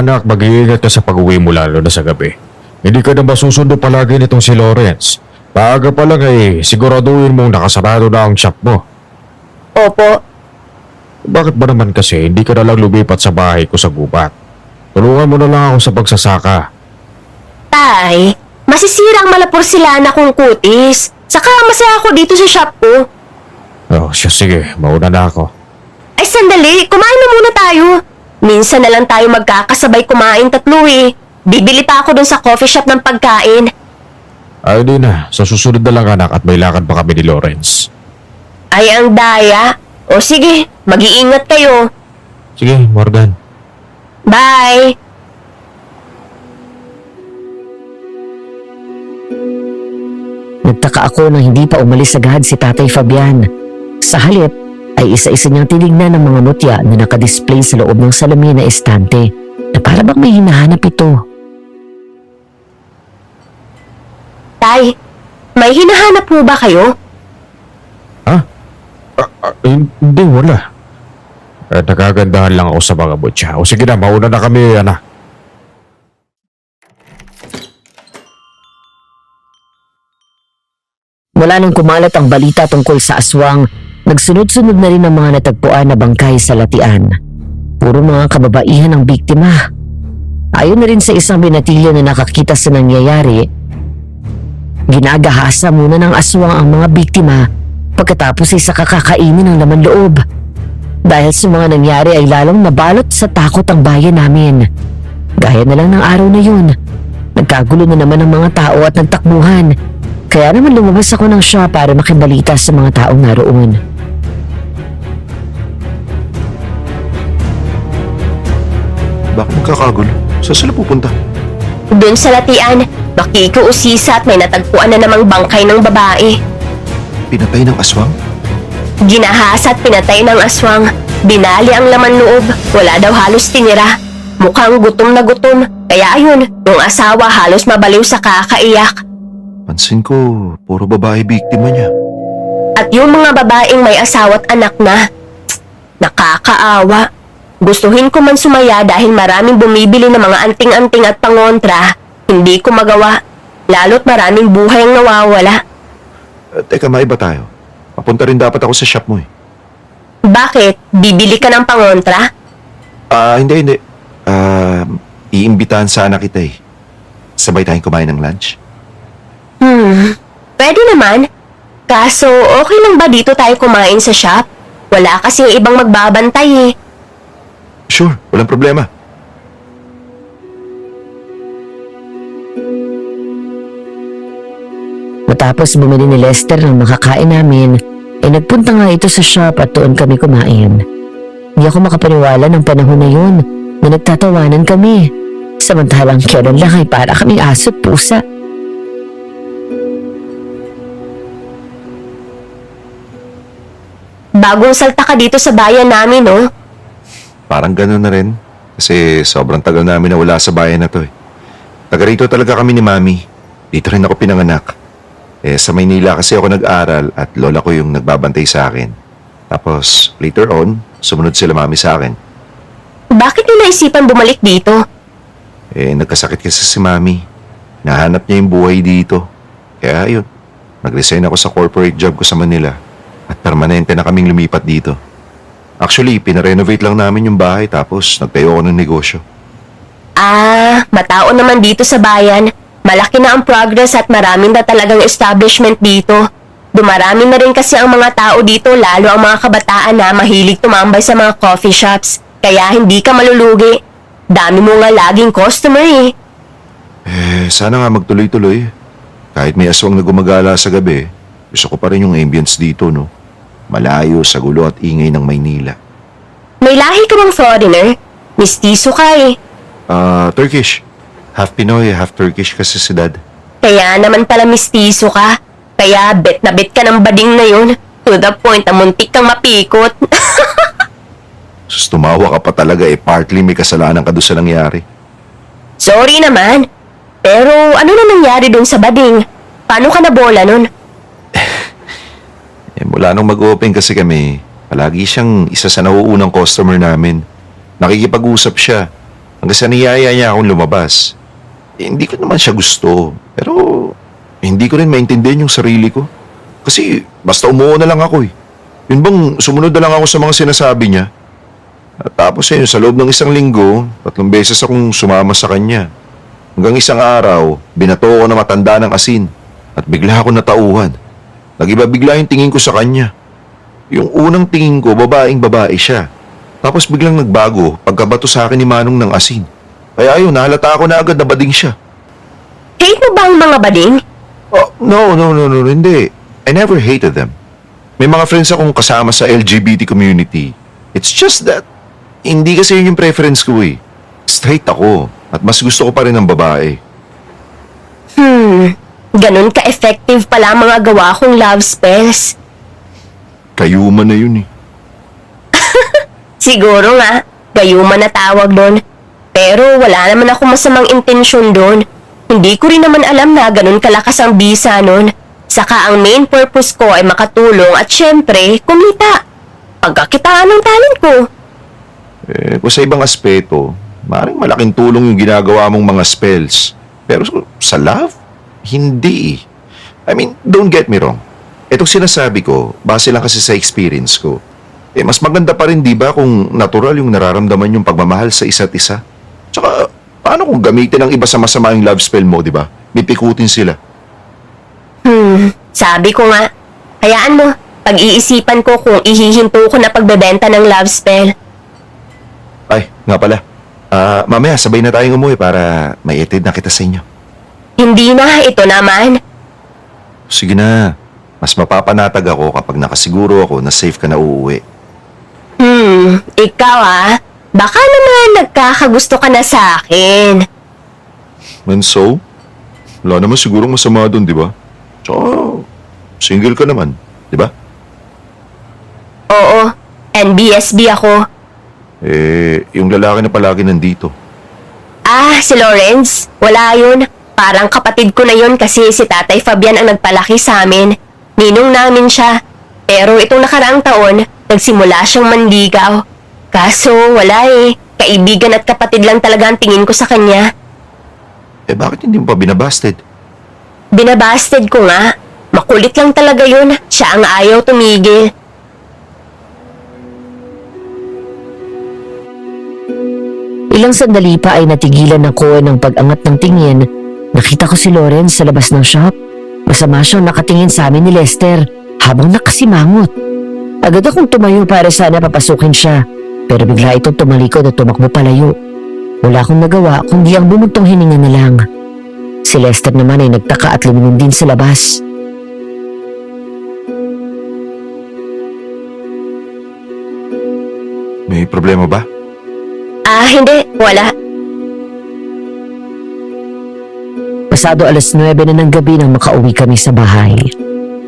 Anak, mag-iingat ka sa pag-uwi mo lalo na sa gabi. Hindi ka na ba susundo palagi nitong si Lawrence? Maaga pa lang siguraduhin mong nakasarado na ang shop mo. Opo, Bakit ba naman kasi hindi ka na lang lumipat sa bahay ko sa gubat? Tulungan mo na lang ako sa pagsasaka. tay. Masisira ang malaporsilana kong kutis. Saka masaya ako dito sa shop ko. Oh, sige, mauna na ako. Ay sandali, kumain na muna tayo. Minsan na lang tayo magkakasabay kumain 3 eh. Bibili pa ako dun sa coffee shop ng pagkain. Ay, di na. Sa susunod na lang anak at may lakad pa kami ni Lawrence. Ay ang daya. O sige, mag-iingat kayo. Sige, Morgan. Bye! Nagtaka ako nang hindi pa umalis agad si Tatay Fabian. Sa halip ay isa-isa niyang tinignan ng mga mutya na nakadisplay sa loob ng salamin na estante na para bang may hinahanap ito. Tay, may hinahanap po ba kayo? Hindi, wala. Nagagandahan lang ako sa mga butya. O sige na, mauna na kami, anak. Mula nang kumalat ang balita tungkol sa aswang, nagsunod-sunod na rin ang mga natagpuan na bangkay sa latian. Puro mga kababaihan ang biktima. Ayon na rin sa isang binatilyo na nakakita sa nangyayari, ginagahasa muna ng aswang ang mga biktima pagkatapos ay saka kakainin ng laman loob. Dahil sa mga nangyari ay lalong nabalot sa takot ang bayan namin. Gaya na lang ng araw na yun, nagkagulo na naman ang mga tao at nagtakbuhan. Kaya naman lumabas ako ng shop para makibalita sa mga taong naroon. Bakit magkakagulo? Saan sila pupunta? Doon sa latian, makikiusisa at may natagpuan na namang bangkay ng babae. Pinatay ng aswang? Ginahasa at pinatay ng aswang. Binali ang laman loob. Wala daw halos tinira. Mukhang gutom na gutom. Kaya ayun, yung asawa halos mabaliw sa kakaiyak. Pansin ko, puro babae biktima niya. At yung mga babaeng may asawa at anak na. Nakakaawa. Gustuhin ko man sumaya dahil maraming bumibili ng mga anting-anting at pangontra. Hindi ko magawa. Lalo't maraming buhay ang nawawala. Teka, maiba tayo. Papunta rin dapat ako sa shop mo eh. Bakit? Bibili ka ng pangontra? Hindi. Iimbitahan sana kita eh. Sabay tayong kumain ng lunch. Pwede naman. Kaso, okay lang ba dito tayo kumain sa shop? Wala kasi ibang magbabantay eh. Sure, walang problema. Matapos bumili ni Lester ng makakain namin, ay nagpunta nga ito sa shop at doon kami kumain. Hindi ako makapaniwala ng panahon na yun na nagtatawanan kami. Samantalang kailan lang ay para kaming aso't pusa. Bagong salta ka dito sa bayan namin, oh. Parang gano'n na rin. Kasi sobrang tagal namin na wala sa bayan na to eh. Taga rito talaga kami ni Mami. Dito rin ako pinanganak. Sa Maynila kasi ako nag-aral at lola ko yung nagbabantay sa akin. Tapos later on, sumunod sila Mami sa akin. Bakit niyo naisipan bumalik dito? Nagkasakit kasi si Mami. Nahanap niya yung buhay dito. Kaya ayun, nag-resign ako sa corporate job ko sa Manila. At permanente na kaming lumipat dito. Actually, pinarenovate lang namin yung bahay tapos nagtayo ako ng negosyo. Matao naman dito sa bayan. Malaki na ang progress at maraming na talagang establishment dito. Dumarami na rin kasi ang mga tao dito, lalo ang mga kabataan na mahilig tumambay sa mga coffee shops. Kaya hindi ka malulugi. Dami mo nga laging customer eh. Sana nga magtuloy-tuloy. Kahit may aswang na gumagala sa gabi, gusto ko pa rin yung ambience dito, no? Malayo sa gulo at ingay ng Maynila. May lahi ka bang foreigner? Mistiso ka eh. Turkish. Half Pinoy, half Turkish kasi si Dad. Kaya naman pala mistiso ka. Kaya bet na bet ka ng bading na yun. To the point na muntik kang mapikot. Sus, tumawa ka pa talaga partly may kasalanan ka doon sa nangyari. Sorry naman. Pero ano na nangyari dun sa bading? Paano ka nabola nun? Mula nung mag-open kasi kami, palagi siyang isa sa nauunang customer namin. Nakikipag-usap siya. Hanggang sa niyaya niya akong lumabas. Hindi ko naman siya gusto. Pero hindi ko rin maintindihan yung sarili ko. Kasi basta umuo na lang ako eh. Yun bang sumunod na lang ako sa mga sinasabi niya. At tapos sa loob ng isang linggo, 3 beses akong sumama sa kanya. Hanggang isang araw, binato ko na matanda ng asin. At bigla ako natauhan. Nag-iba bigla yung tingin ko sa kanya. Yung unang tingin ko, babae siya. Tapos biglang nagbago pagkabato sa akin ni Manong ng asin. Kaya ayun, nahalata ako na agad na bading siya. Hate mo ba ang mga bading? Oh, no, hindi. I never hated them. May mga friends akong kasama sa LGBT community. It's just that, hindi kasi yun yung preference ko eh. Straight ako, at mas gusto ko pa rin ng babae. Ganun ka-effective pala ang mga gawa kong love spells. Kayuman na yun eh. Siguro nga, gayuma na tawag doon. Pero wala naman ako masamang intensyon doon. Hindi ko rin naman alam na ganun kalakas ang bisa noon. Saka ang main purpose ko ay makatulong at syempre, kumita. Pagkakitaan ng talent ko. Kung sa ibang aspeto, maaaring malaking tulong yung ginagawa mong mga spells. Pero sa love, hindi. I mean, don't get me wrong. Itong sinasabi ko, base lang kasi sa experience ko. Mas maganda pa rin, di ba, kung natural yung nararamdaman yung pagmamahal sa isa't isa. Tsaka, paano kung gamitin ng iba sa masama yung love spell mo, di ba? Pipikutin sila. Sabi ko nga, hayaan mo, pag-iisipan ko kung ihihinto ko na pagbebenta ng love spell. Ay, nga pala. Mamaya, sabay na tayong umuwi para may etid na kita sa inyo. Hindi na, ito naman. Sige na. Mas mapapanatag ako kapag nakasiguro ako na safe ka na uuwi. Ikaw baka naman nagkakagusto ka na sa akin. And so, wala naman sigurong masama doon, di ba? Tsaka, single ka naman, di ba? Oo, NBSB ako. Yung lalaki na palagi nandito. Si Lawrence, wala yun. Parang kapatid ko na yun kasi si Tatay Fabian ang nagpalaki sa amin. Ninong namin siya. Pero itong nakaraang taon, nagsimula siyang manligaw. Kaso wala Kaibigan at kapatid lang talaga ang tingin ko sa kanya. Bakit hindi mo pa binabasted? Binabasted ko nga. Makulit lang talaga yun. Siya ang ayaw tumigil. Ilang sandali pa ay natigilan ako ng pag-angat ng tingin. Nakita ko si Lawrence sa labas ng shop. Masama siyang nakatingin sa amin ni Lester habang nakasimangot. Agad akong tumayo para sana papasukin siya, pero bigla itong tumalikod at tumakbo palayo. Wala akong nagawa kundi ang bumuntong hininga na lang. Si Lester naman ay nagtaka at lumingon din sa labas. May problema ba? Hindi. Wala. Pasado 9:00 na ng gabi nang makauwi kami sa bahay.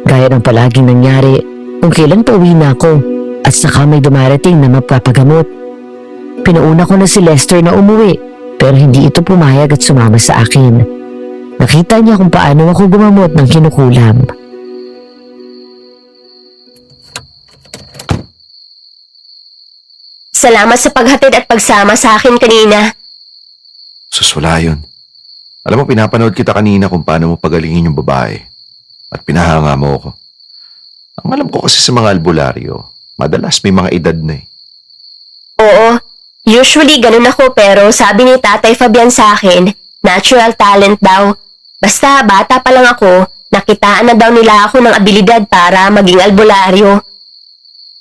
Gaya ng palaging nangyari, kung kailan pauwi na ako at saka may dumarating na magpapagamot. Pinauna ko na si Lester na umuwi pero hindi ito pumayag at sumama sa akin. Nakita niya kung paano ako gumamot ng kinukulam. Salamat sa paghatid at pagsama sa akin kanina. Wala yun. Alam mo, pinapanood kita kanina kung paano mo pagalingin yung babae. At pinahanga mo ako. Ang alam ko kasi sa mga albularyo, madalas may mga edad na eh. Oo, usually ganun ako pero sabi ni Tatay Fabian sa akin, natural talent daw. Basta bata pa lang ako, nakitaan na daw nila ako ng abilidad para maging albularyo.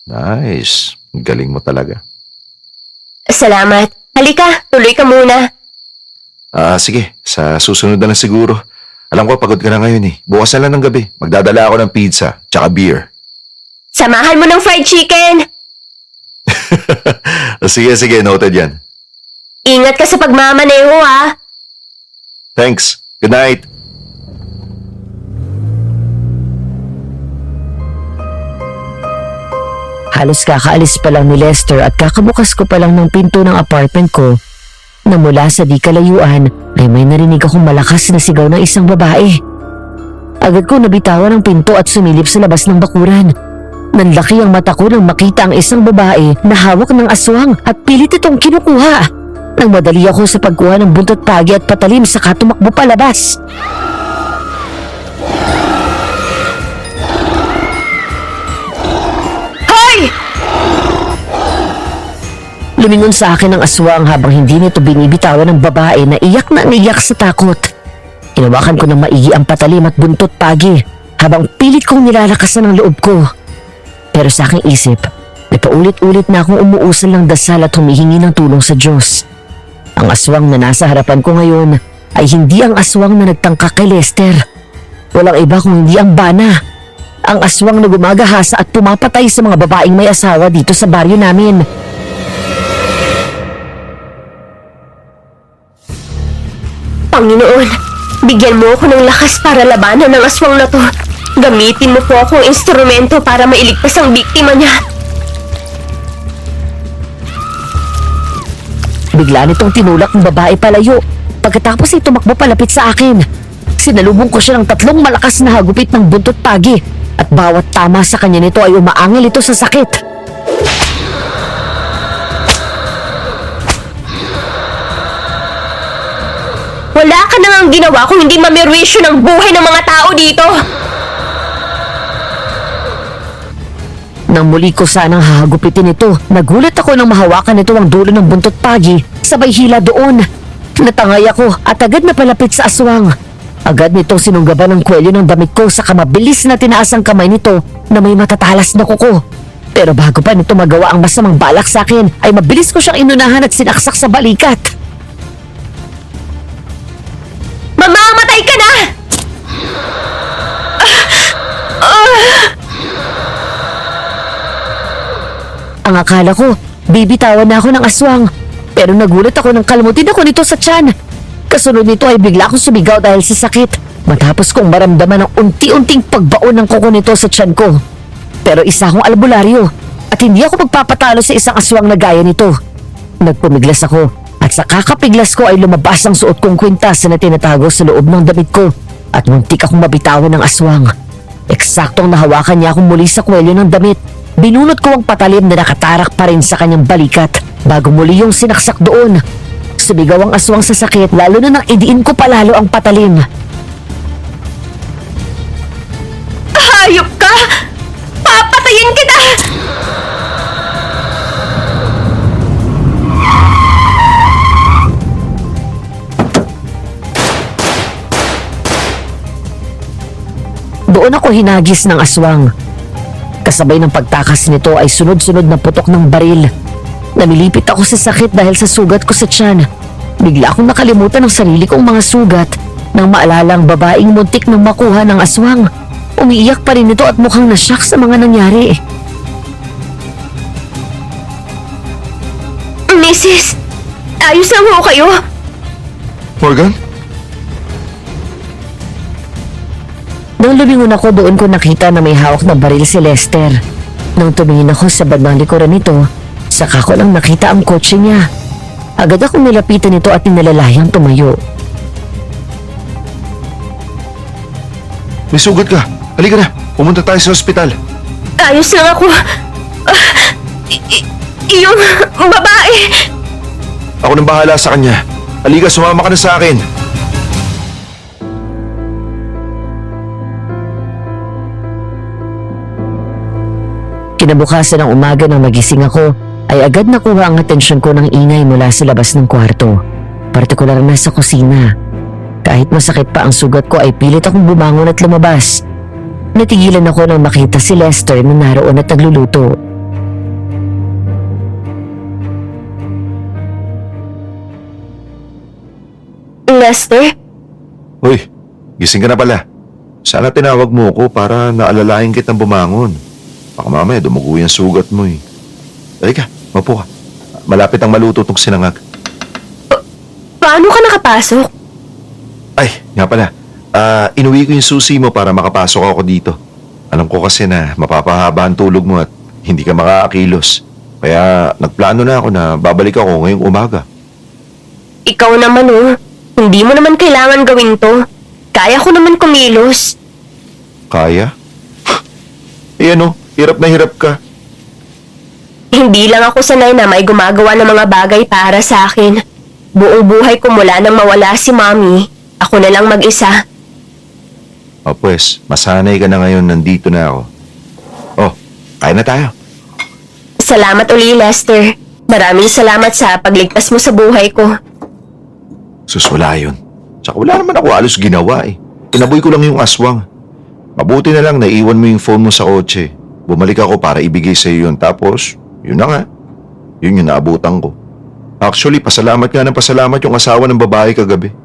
Nice. Ang galing mo talaga. Salamat. Halika, tuloy ka muna. Sige. Sa susunod na lang siguro. Alam ko, pagod ka na ngayon eh. Bukas na lang ng gabi. Magdadala ako ng pizza, tsaka beer. Samahan mo ng fried chicken. Sige. Noted yan. Ingat ka sa pagmamaneho ha. Thanks. Good night. Halos kakaalis pa lang ni Lester at kakabukas ko pa lang ng pinto ng apartment ko na mula sa di kalayuan ay may narinig akong malakas na sigaw ng isang babae. Agad ko nabitawan ang pinto at sumilip sa labas ng bakuran. Nanlaki ang mata ko nang makita ang isang babae na hawak ng aswang at pilit itong kinukuha. Nang madali ako sa pagkuha ng buntot pagi at patalim saka tumakbo palabas. Hoy! Lumingon sa akin ang aswang habang hindi nito binibitawan ng babae na iyak sa takot. Hinawakan ko ng maigi ang patalim at buntot pagi habang pilit kong nilalakasan ang loob ko. Pero sa aking isip, may paulit-ulit na akong umuusal ng dasal at humihingi ng tulong sa Diyos. Ang aswang na nasa harapan ko ngayon ay hindi ang aswang na nagtangka kay Lester. Walang iba kung hindi ang bana. Ang aswang na gumagahasa at pumapatay sa mga babaeng may asawa dito sa baryo namin. Panginoon, bigyan mo ako ng lakas para labanan ng aswang na to. Gamitin mo po akong instrumento para mailigtas ang biktima niya. Bigla nitong tinulak ng babae palayo. Pagkatapos ay tumakbo palapit sa akin. Sinalubong ko siya ng 3 malakas na hagupit ng buntot pagi at bawat tama sa kanya nito ay umaangal ito sa sakit. Wala ka na ngang ginawa kung hindi mamirwisyo ng buhay ng mga tao dito. Nang muli ko sanang hahagupitin ito, nagulat ako nang mahawakan nito ang dulo ng buntot pagi, sabay hila doon. Natangay ako at agad na palapit sa aswang. Agad nito sinunggaban ng kwelyo ng damit ko saka mabilis na tinaas ang kamay nito na may matatalas na kuko. Pero bago pa nito magawa ang masamang balak sa akin, ay mabilis ko siyang inunahan at sinaksak sa balikat. Mamamatay ka na! Ang akala ko, bibitawan na ako ng aswang. Pero nagulat ako nang kalmutin ako nito sa tiyan. Kasunod nito ay bigla akong sumigaw dahil sa sakit. Matapos kong maramdaman ang unti-unting pagbaon ng kuko nito sa tiyan ko. Pero isa akong albularyo at hindi ako magpapatalo sa isang aswang na gaya nito. Nagpumiglas ako at sa kakapiglas ko ay lumabas ang suot kong kwintas na tinatago sa loob ng damit ko at muntik akong mabitawan ng aswang. Eksaktong nahawakan niya akong muli sa kwelyo ng damit. Binunot ko ang patalim na nakatarak pa rin sa kanyang balikat bago muli yung sinaksak doon. Sumigaw ang aswang sa sakit lalo na nang idiin ko palalo ang patalim. Hayop ka! Papatayin kita! Doon ako hinagis ng aswang. Kasabay ng pagtakas nito ay sunod-sunod na putok ng baril. Namilipit ako sa sakit dahil sa sugat ko sa tiyan. Bigla akong nakalimutan ng sarili kong mga sugat nang maalala ang babaeng muntik nang makuha ng aswang. Umiiyak pa rin ito at mukhang nasyak sa mga nangyari. Mrs. Ayos lang ho kayo. Morgan? Nang lumingon ako doon ko nakita na may hawak na baril si Lester. Nang tumingin ako sa bandang likuran nito, saka ko lang nakita ang kotse niya. Agad akong nilapitan nito at inalalayang tumayo. May sugat ka. Halika na. Pumunta tayo sa ospital. Ayos lang ako. Yung babae. Ako nang bahala sa kanya. Halika, sumama ka na sa akin. Kinabukasan ng umaga nang magising ako, ay agad nakuha ang atensyon ko ng ingay mula sa labas ng kwarto. Partikular na sa kusina. Kahit masakit pa ang sugat ko ay pilit akong bumangon at lumabas. Natigilan ako nang makita si Lester na naroon at nagluluto. Lester? Uy, gising ka na pala. Sana tinawag mo ako para naalalahin kitang bumangon. Baka mamaya dumugo yung sugat mo eh. Halika, mapo ka. Malapit ang maluto tong sinangag. Paano ka nakapasok? Ay, nga pala. Inuwi ko yung susi mo para makapasok ako dito. Alam ko kasi na mapapahaba ang tulog mo at hindi ka makakakilos. Kaya nagplano na ako na babalik ako ngayong umaga. Ikaw naman oh. Hindi mo naman kailangan gawin to. Kaya ko naman kumilos. Kaya? Eh ano, hirap na hirap ka. Hindi lang ako sanay na may gumagawa ng mga bagay para sa akin. Buong buhay ko mula nang mawala si Mommy, ako na lang mag-isa. O pues, masanay ka na ngayon nandito na ako. Oh, kain na tayo. Salamat uli, Lester. Maraming salamat sa pagligtas mo sa buhay ko. Sus, wala yun. Tsaka wala naman ako halos ginawa eh. Tinaboy ko lang yung aswang. Mabuti na lang naiwan mo yung phone mo sa kotse. Bumalik ako para ibigay sa iyo yun. Tapos, yun na nga. Yun yung naabutan ko. Actually, pasalamat nga ng pasalamat yung asawa ng babae kagabi.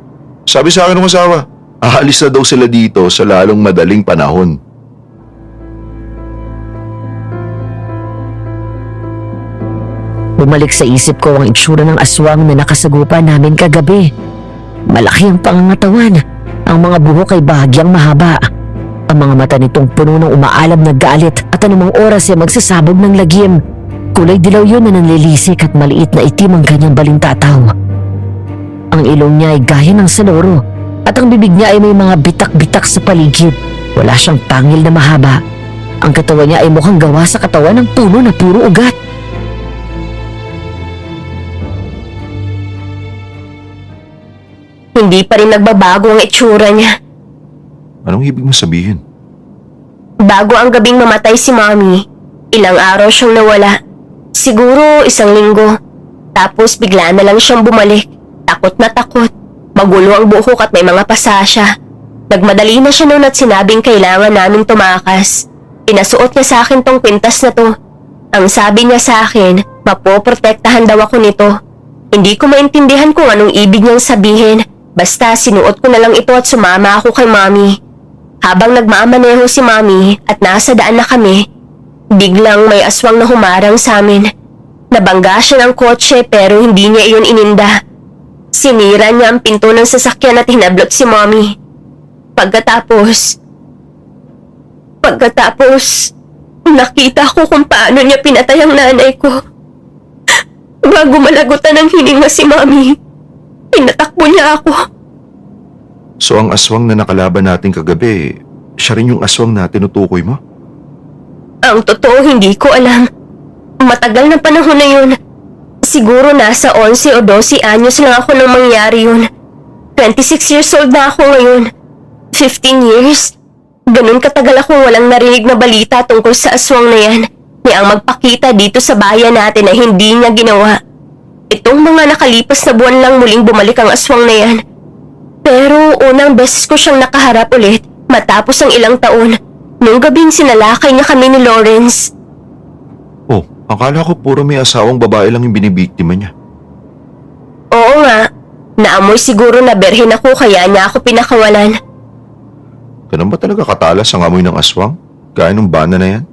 Sabi sa akin ng asawa, aalis na daw sila dito sa lalong madaling panahon. Bumalik sa isip ko ang itsura ng aswang na nakasagupa namin kagabi. Malaki ang pangangatawan. Ang mga buhok ay bahagyang mahaba. Ang mga mata nitong puno ng umaalab na galit at anumang oras ay magsasabog ng lagim. Kulay dilaw yun na nanlilisik at maliit na itim ang kanyang balintataw. Ang ilong niya ay gaya ng saloro at ang bibig niya ay may mga bitak-bitak sa paligid. Wala siyang pangil na mahaba. Ang katawan niya ay mukhang gawa sa katawan ng puno na puro ugat. Hindi pa rin nagbabago ang itsura niya. Anong ibig mo sabihin? Bago ang gabing mamatay si Mommy, ilang araw siyang nawala. Siguro 1 linggo. Tapos bigla na lang siyang bumalik. Takot na takot. Magulo ang buhok at may mga pasa siya. Nagmadali na siya noon at sinabing kailangan naming tumakas. Pinasuot niya sa akin tong kwintas na to. Ang sabi niya sa akin, mapoprotektahan daw ako nito. Hindi ko maintindihan kung anong ibig niyang sabihin. Basta sinuot ko na lang ito at sumama ako kay Mommy. Habang nagmamaneho si Mommy at nasa daan na kami, biglang may aswang na humarang sa amin. Nabangga siya ng kotse pero hindi niya iyon ininda. Sinira niya ang pinto ng sasakyan at hinablot si Mommy. Pagkatapos, nakita ko kung paano niya pinatay ang nanay ko. Bago malagutan ng hininga si Mommy, pinatakbo niya ako. So ang aswang na nakalaban natin kagabi, siya rin yung aswang na tinutukoy mo? Ang totoo, hindi ko alam. Matagal na panahon na yun. Siguro nasa 11 o 12 anyos lang ako nang mangyari yun. 26 years old na ako ngayon. 15 years? Ganun katagal akong walang narinig na balita tungkol sa aswang na yan. Niya ang magpakita dito sa bayan natin na hindi niya ginawa. Itong mga nakalipas na buwan lang muling bumalik ang aswang na yan. Pero unang beses ko siyang nakaharap ulit matapos ang ilang taon Noong gabing sinalakay niya kami ni Lawrence. Oh, akala ko puro may asawang babae lang yung binibiktima niya. Oo nga, naamoy siguro na berhen ako kaya niya ako pinakawalan. Ganun ba talaga katalas ang amoy ng aswang? Gaya ng bana na yan?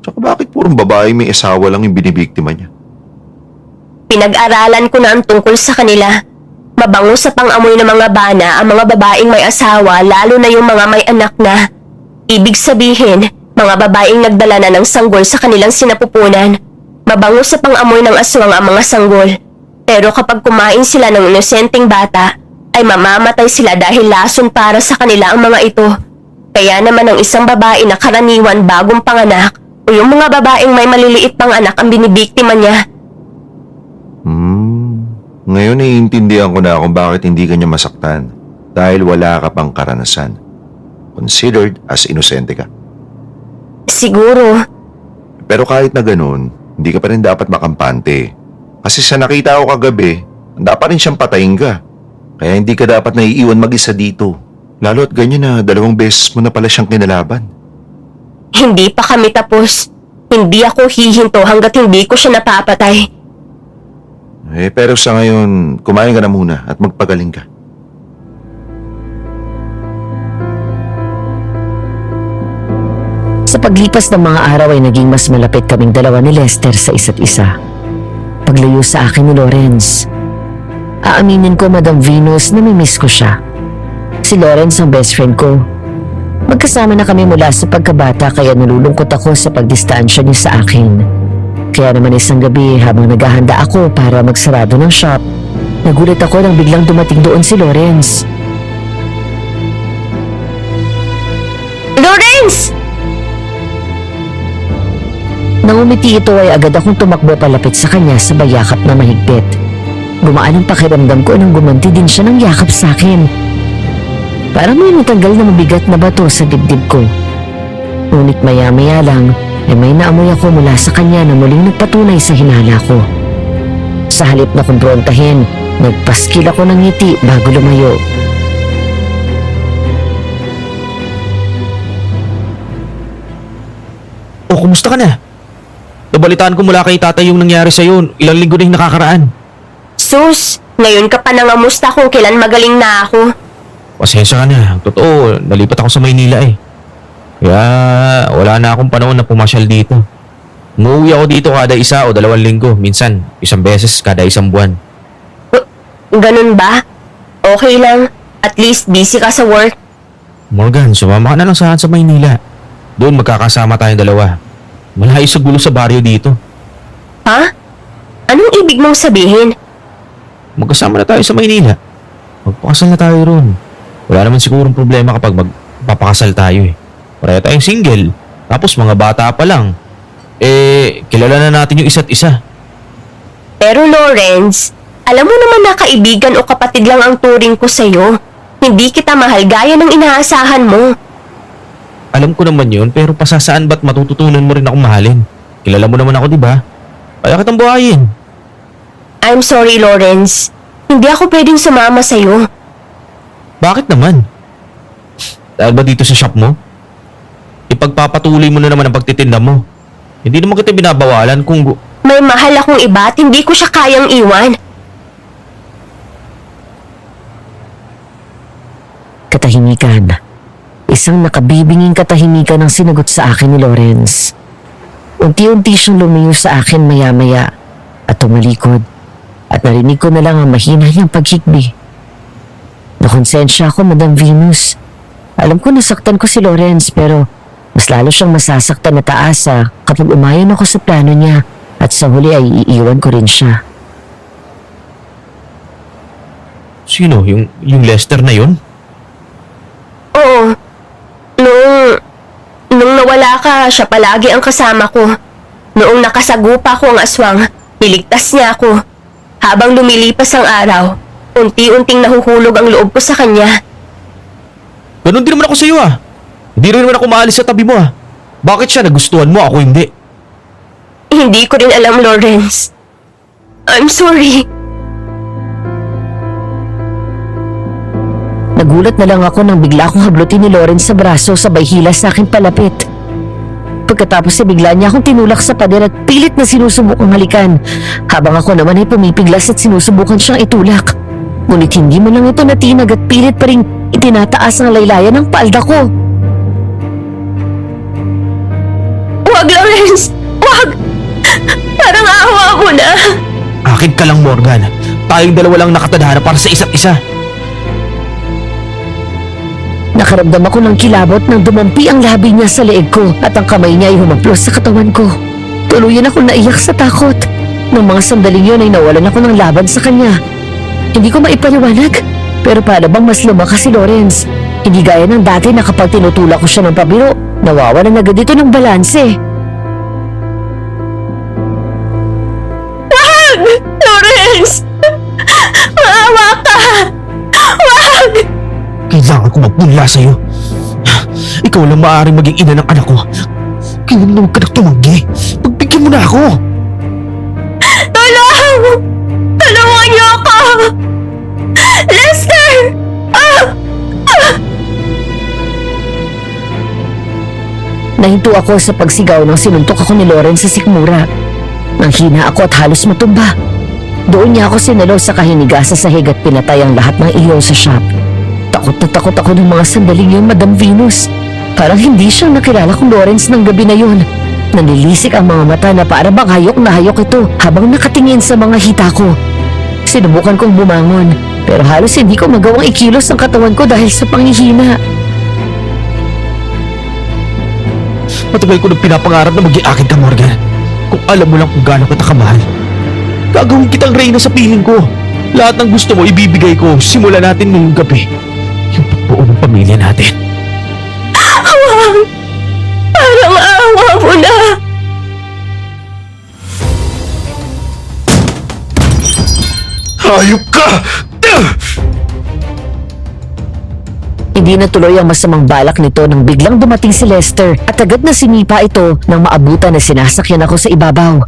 Tsaka bakit purong babae may asawa lang yung binibiktima niya? Pinag-aralan ko na ang tungkol sa kanila. Mabango sa pang-amoy ng mga bana ang mga babaeng may asawa lalo na yung mga may anak na. Ibig sabihin, mga babaeng nagdala na ng sanggol sa kanilang sinapupunan. Mabango sa pang-amoy ng aswang ang mga sanggol. Pero kapag kumain sila ng inosenteng bata, ay mamamatay sila dahil lason para sa kanila ang mga ito. Kaya naman ang isang babae na karaniwan bagong panganak o yung mga babaeng may maliliit pang anak ang binibiktima niya. Ngayon naiintindihan ko na kung bakit hindi ka niya masaktan. Dahil wala ka pang karanasan. Considered as inosente ka. Siguro. Pero kahit na ganun, hindi ka pa rin dapat makampante. Kasi sa nakita ko kagabi, dapat rin siyang patayin ka. Kaya hindi ka dapat naiiwan mag-isa dito. Lalo at ganyan na 2 beses mo na pala siyang kinalaban. Hindi pa kami tapos. Hindi ako hihinto hanggat hindi ko siya napapatay. Pero sa ngayon, kumain ka na muna at magpagaling ka. Sa paglipas ng mga araw ay naging mas malapit kaming dalawa ni Lester sa isa't isa. Paglayo sa akin ni Lawrence, aaminin ko, Madam Venus, namimiss ko siya. Si Lawrence ang best friend ko. Magkasama na kami mula sa pagkabata kaya nalulungkot ako sa pagdistansya niya sa akin. Kaya naman isang gabi habang naghahanda ako para magsarado ng shop, nagulat ako nang biglang dumating doon si Lawrence. Lawrence! Nang umiti ito ay agad akong tumakbo palapit sa kanya sa bayakap na mahigpit. Gumaan ang pakiramdam ko nang gumanti din siya ng yakap sa akin. Parang may natanggal na mabigat na bato sa dibdib ko. Ngunit maya-maya lang ay may naamoy ako mula sa kanya na muling nagpatunay sa hinala ko. Sa halip na kumprontahin, nagpaskil ako ng ngiti bago lumayo. Oh, kumusta ka na? Nabalitaan ko mula kay tatay yung nangyari sa'yo. Ilang linggo na yung nakakaraan. Sus, ngayon ka pa nangamusta kung kailan magaling na ako. Pasensya ka na. Totoo, nalipat ako sa Maynila eh. Kaya wala na akong panahon na pumasyal dito. Umuwi ako dito kada 1 o 2 linggo. Minsan, 1 beses kada 1 buwan. Ganun ba? Okay lang. At least busy ka sa work. Morgan, sumama ka na lang sa akin sa Maynila. Doon magkakasama tayong 2. Malayo sa gulo sa baryo dito. Ha? Anong ibig mong sabihin? Magkasama na tayo sa Maynila. Magpakasal na tayo ron. Wala naman sigurong problema kapag magpapakasal tayo eh. Pareho tayong single. Tapos mga bata pa lang. Kilala na natin yung isa't isa. Pero Lawrence, alam mo naman na kaibigan o kapatid lang ang turing ko sa'yo. Hindi kita mahal gaya ng inaasahan mo. Alam ko naman yun, pero pasasaan ba't matututunan mo rin akong mahalin? Kilala mo naman ako, di ba? Kaya kitang buhayin. I'm sorry, Lawrence. Hindi ako pwedeng sumama sa'yo. Bakit naman? Dahil ba dito sa shop mo? Ipagpapatuloy mo na naman ang pagtitinda mo. Hindi naman kita binabawalan kung... May mahal akong iba at hindi ko siya kayang iwan. Katahimikan. Isang nakabibinging katahimikan ang sinagot sa akin ni Lawrence. Unti-unti siyang lumayo sa akin maya-maya at tumalikod at narinig ko na lang ang mahina niyang paghikbi. Nakonsensya ako, Madam Venus. Alam ko nasaktan ko si Lawrence pero mas lalo siyang masasaktan na taasa kapag umayon ako sa plano niya at sa huli ay iiwan ko rin siya. Sino? Yung Lester na yun? Oo. Nung nawala ka, siya palagi ang kasama ko. Noong nakasagupa ko ang aswang, niligtas niya ako. Habang lumilipas ang araw, unti-unting nahuhulog ang loob ko sa kanya. Ganun din naman ako sa'yo ah. Hindi rin naman ako maalis sa tabi mo ah. Bakit siya nagustuhan mo, ako hindi? Hindi ko rin alam, Lawrence. I'm sorry. Nagulat na lang ako nang bigla akong hablutin ni Lawrence sa braso sabay hila sa akin palapit. Pagkatapos bigla niya akong tinulak sa pader at pilit na sinusubukang halikan, habang ako naman ay pumipiglas at sinusubukan siyang itulak. Ngunit hindi mo lang ito natinag at pilit pa rin itinataas ang laylayan ng palda ko. Wag, Lawrence! Wag! Parang awa mo na! Akin ka lang, Morgan. Tayong dalawa lang nakatadhana para sa isa't isa. Nakaramdam ako ng kilabot nang dumampi ang labi niya sa leeg ko at ang kamay niya ay humaplos sa katawan ko. Tuluyan ako naiyak sa takot. Nang mga sandaling yun ay nawalan ako ng laban sa kanya. Hindi ko maipaliwanag, pero para bang mas lumakas si Lawrence. Hindi gaya ng dati na kapag tinutulak ko siya ng pabiro, nawawalan agad ito ng balanse. Wag! Lawrence! Maawa ka! Wag! Kailangan ko magpunla sa'yo. Ikaw lang maaaring maging ina ng anak ko. Kailan naman ka tumanggi? Pagbigyan mo na ako! Tulong! Tulungan niyo ako! Lester! Nahinto ako sa pagsigaw nang sinuntok ako ni Lawrence sa sikmura. Nanghina ako at halos matumba. Doon niya ako sinalo sa kahiniga sa sahig at pinatay ang lahat ng ilaw sa shop. Takot na takot ako ng mga sandaling yun, Madam Venus. Parang hindi siyang nakilala kong Lawrence ng gabi na yun. Nanilisik ang mga mata na para bang hayok na hayok ito habang nakatingin sa mga hita ko. Sinubukan kong bumangon, pero halos hindi ko magawang ikilos ang katawan ko dahil sa panghihina. Matagal ko nang pinapangarap na maging akin ka, Morgan. Kung alam mo lang kung gaano kita kamahal. Gagawin kitang reyna sa piling ko. Lahat ng gusto mo ibibigay ko simula natin ngayong gabi. Yung pagbuo ng pamilya natin. Wag! Parang awa mo na! Hayop ka! Hindi natuloy ang masamang balak nito nang biglang dumating si Lester at agad na sinipa ito nang maabutan na sinasakyan ako sa ibabaw.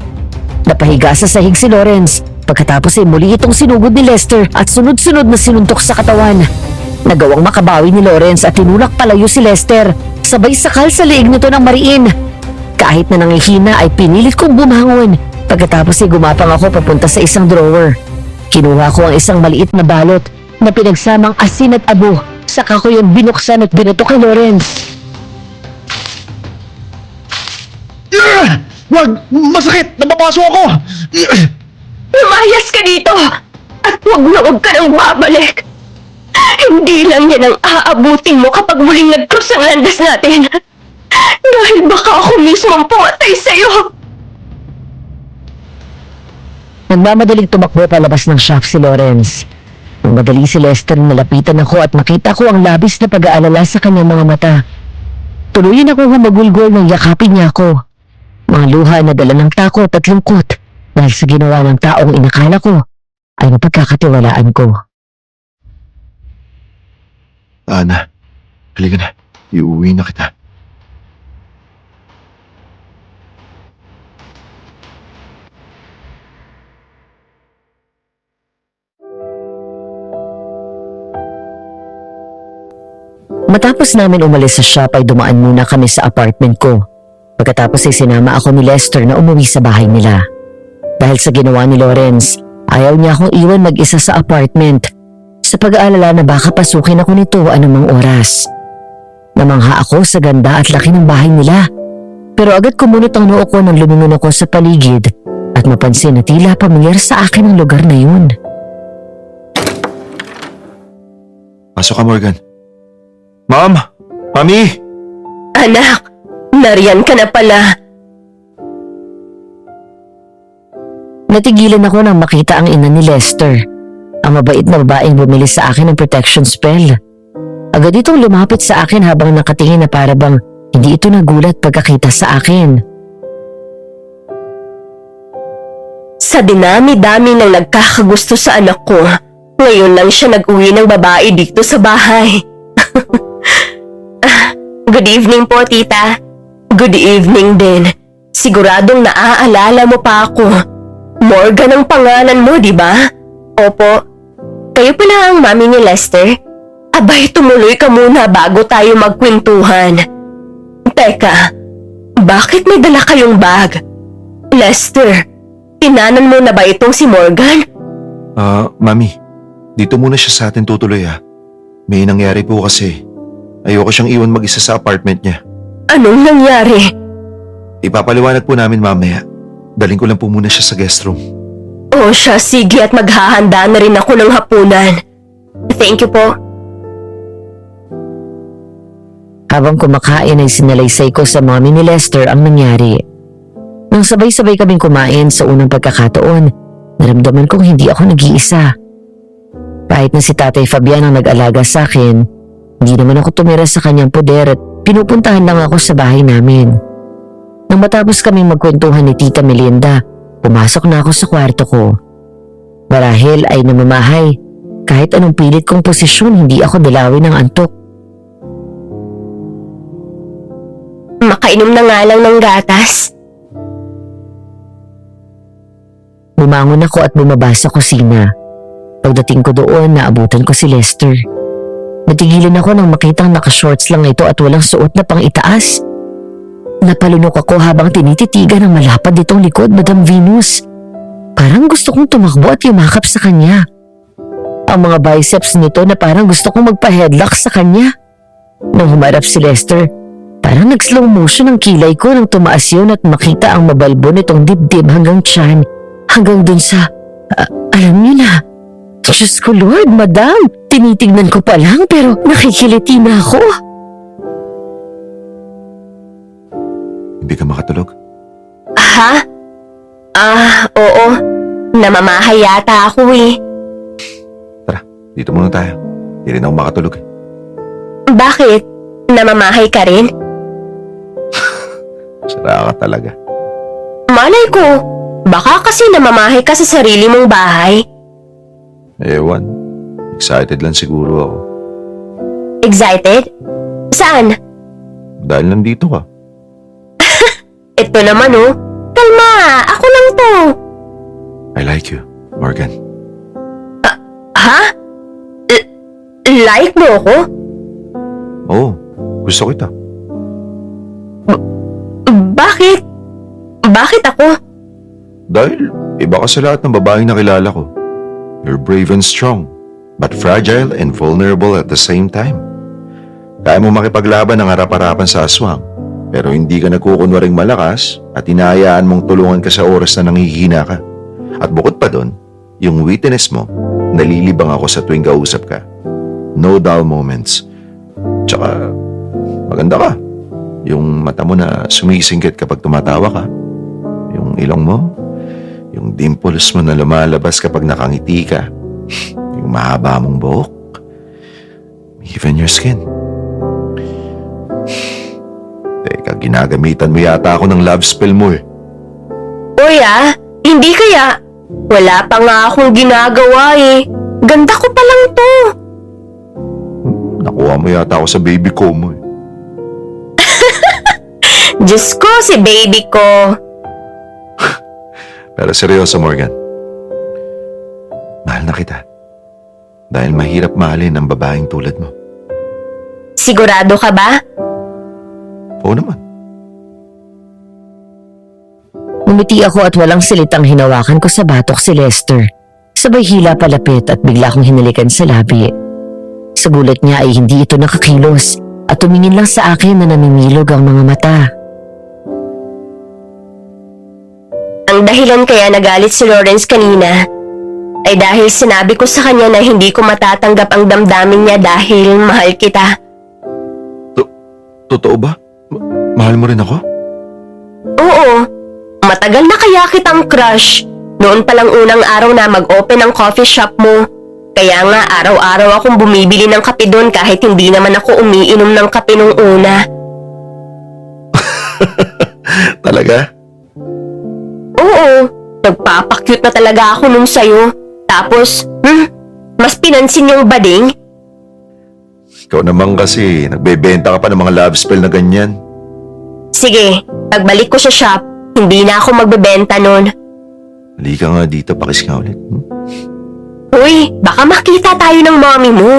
Napahiga sa sahig si Lawrence. Pagkatapos ay muli itong sinugod ni Lester at sunod-sunod na sinuntok sa katawan. Nagawang makabawi ni Lawrence at tinulak palayo si Lester. Sabay sakal sa leeg nito ng mariin. Kahit na nangihina ay pinilit kong bumangon. Pagkatapos ay gumapang ako papunta sa isang drawer. Kinuha ko ang isang maliit na balot na pinagsamang asin at abo. Saka ko yung binuksan at binato kay Lawrence. Wag! Masakit! Napapaso ako! Lumayas ka dito! At huwag na huwag ka nang babalik! Hindi lang yan ang aabutin mo kapag muling nag-cross ang landas natin! Dahil baka ako mismo ang pumatay sa'yo! Nagmamadaling tumakbo palabas ng shop si Lawrence. Nang madali si Lester nalapitan ako at makita ko ang labis na pag-aalala sa kanyang mga mata. Tuluyan ako humagulgol nang yakapin niya ako. Mga luha na dala ng takot at lungkot dahil sa ginawa ng taong inakala ko ay napagkakatiwalaan ko. Ana, halika na. Iuwi na kita. Matapos namin umalis sa shop ay dumaan muna kami sa apartment ko. Pagkatapos ay sinama ako ni Lester na umuwi sa bahay nila. Dahil sa ginawa ni Lawrence, ayaw niya akong iwan mag-isa sa apartment sa pag-aalala na baka pasukin ako nito anumang oras. Namangha ako sa ganda at laki ng bahay nila. Pero agad kumunot ang noo ko nang lumingon ako sa paligid at mapansin na tila pamilyar sa akin ang lugar na yun. Pasok ka, Morgan. Ma'am! Mami! Anak, nariyan ka na pala. Natigilan ako nang makita ang ina ni Lester. Ang mabait na babaeng bumili sa akin ng protection spell. Agad itong lumapit sa akin habang nakatingin na para bang hindi ito nagulat pagkakita sa akin. Sa dinami-dami ng nagkakagusto sa anak ko, ngayon lang siya nag-uwi ng babae dito sa bahay. Good evening po, tita. Good evening din. Siguradong naaalala mo pa ako. Morgan ang pangalan mo, di ba? Opo. Kayo pala ang mami ni Lester? Abay, tumuloy ka muna bago tayo magkwentuhan. Teka, bakit may dala kayong bag? Lester, tinanan mo na ba itong si Morgan? Mami, dito muna siya sa atin tutuloy May nangyari po kasi. Ayoko siyang iwan mag-isa sa apartment niya. Anong nangyari? Ipapaliwanag po namin mamaya. Daling ko lang po muna siya sa guest room. O siya, sige at maghahanda na rin ako ng hapunan. Thank you po. Habang kumakain ay sinalaysay ko sa mommy ni Lester ang nangyari. Nang sabay-sabay kaming kumain sa unang pagkakataon, naramdaman kong hindi ako nag-iisa. Kahit na si Tatay Fabian ang nag-alaga sa akin, hindi naman ako tumira sa kanyang poder at pinupuntahan lang ako sa bahay namin. Nang matapos kaming magkwentuhan ni Tita Melinda, pumasok na ako sa kwarto ko. Marahil ay namamahay, kahit anong pilit kong posisyon hindi ako dalawin ng antok. Makainom na nga lang ng gatas. Bumangon ako at bumaba sa kusina. Pagdating ko doon, naabutan ko si Lester. Natigilan ako nang makitang nakashorts lang ito at walang suot na pang itaas. Napalunok ako habang tinititigan ng malapad nitong likod, Madam Venus. Parang gusto kong tumakbo at yumakap sa kanya. Ang mga biceps nito na parang gusto kong magpa-headlock sa kanya. Nang humarap si Lester, parang nag-slow motion ang kilay ko nang tumaas yun at makita ang mabalbo nitong dibdib hanggang tiyan. Hanggang dun sa, alam niyo na. Diyos ko Lord, Madam, tinitignan ko pa lang pero nakikiliti na ako. Hindi ka makatulog? Ha? Oo. Namamahay yata ako eh. Tara, dito muna tayo. Hindi rin ako makatulog Bakit? Namamahay ka rin? Sara ka talaga. Malay ko, baka kasi namamahay ka sa sarili mong bahay. Ewan. Excited lang siguro ako. Excited? Saan? Dahil nandito ka. Ito naman oh. Kalma, ako lang to. I like you, Morgan. Ha? Like mo ako? Oo, gusto kita. Bakit? Bakit ako? Dahil iba ka sa lahat ng babaeng nakilala ko. You're brave and strong, but fragile and vulnerable at the same time. Kaya mo makipaglaban ng harap-harapan sa aswang, pero hindi ka nagkukunwaring malakas at hinahayaan mong tulungan ka sa oras na nanghihina ka. At bukod pa doon, yung witness mo, nalilibang ako sa tuwing kausap ka. No dull moments. Tsaka, maganda ka. Yung mata mo na sumisingkit kapag tumatawa ka. Yung ilong mo, yung dimples mo na lumalabas kapag nakangiti ka. Yung mahaba mong buhok. Even your skin. Teka, ginagamitan mo yata ako ng love spell mo eh. Uy hindi kaya. Wala pa nga akong ginagawa eh. Ganda ko pa lang to. Nakuha mo yata ako sa baby ko mo eh. Diyos ko, si baby ko. Pero seryoso, Morgan. Mahal na kita. Dahil mahirap mahalin ang babaeng tulad mo. Sigurado ka ba? Oo naman. Umiti ako at walang silitang hinawakan ko sa batok si Lester. Sabay hila palapit at bigla kong hinalikan sa labi. Sa gulat niya ay hindi ito nakakilos at tumingin lang sa akin na namimilog ang mga mata. Ang dahilan kaya nagalit si Lawrence kanina ay dahil sinabi ko sa kanya na hindi ko matatanggap ang damdamin niya dahil mahal kita. Totoo ba? Mahal mo rin ako? Oo, matagal na kaya kitang crush. Noon palang unang araw na mag-open ang coffee shop mo. Kaya nga araw-araw akong bumibili ng kape doon kahit hindi naman ako umiinom ng kape nung una. Talaga? Oo, nagpapakyut na talaga ako nun sa'yo. Tapos, mas pinansin yung bading. Ikaw naman kasi, nagbebenta ka pa ng mga love spell na ganyan. Sige, pagbalik ko sa shop, hindi na ako magbebenta nun. Halika nga dito, pakis nga ulit. Uy, baka makita tayo ng mommy mo.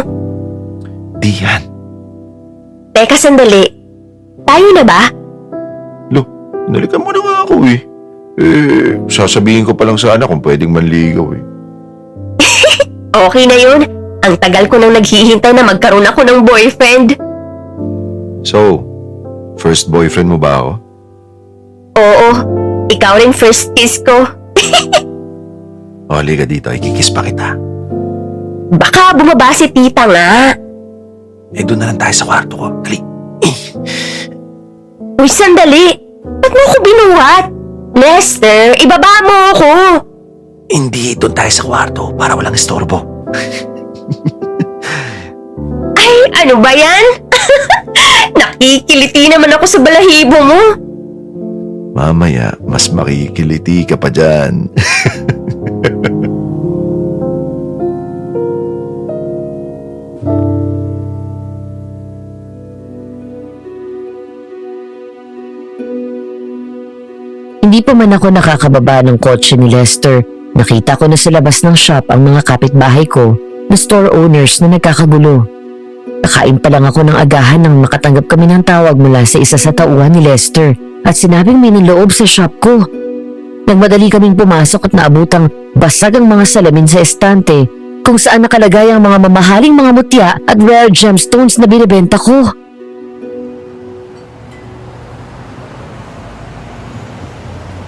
Dian. Teka sandali. Tayo na ba? Lo, inalikan mo na nga ako eh. Sasabihin ko pa lang sana kung pwedeng manligaw eh. Okay na yun. Ang tagal ko nang naghihintay na magkaroon ako ng boyfriend. So, first boyfriend mo ba ako? Oo, ikaw rin first kiss ko. O, halika dito, ikikiss pa kita. Baka bumaba si tita nga. Doon na lang tayo sa kwarto ko. Dali. Uy, sandali. Ba't mo ko binuhat? Lester, ibaba mo ako. Hindi, doon tayo sa kwarto para walang istorbo. Ay, ano ba yan? Nakikiliti naman ako sa balahibo mo. Mamaya, mas makikiliti ka pa dyan. Hindi pa man ako nakakababa ng kotse ni Lester. Nakita ko na sa labas ng shop ang mga kapitbahay ko na store owners na nagkakagulo. Nakain pa lang ako ng agahan nang makatanggap kami ng tawag mula sa isa sa tauhan ni Lester at sinabing may niloob sa shop ko. Nagmadali kaming pumasok at naabutang basag ang mga salamin sa estante kung saan nakalagay ang mga mamahaling mga mutya at rare gemstones na binibenta ko.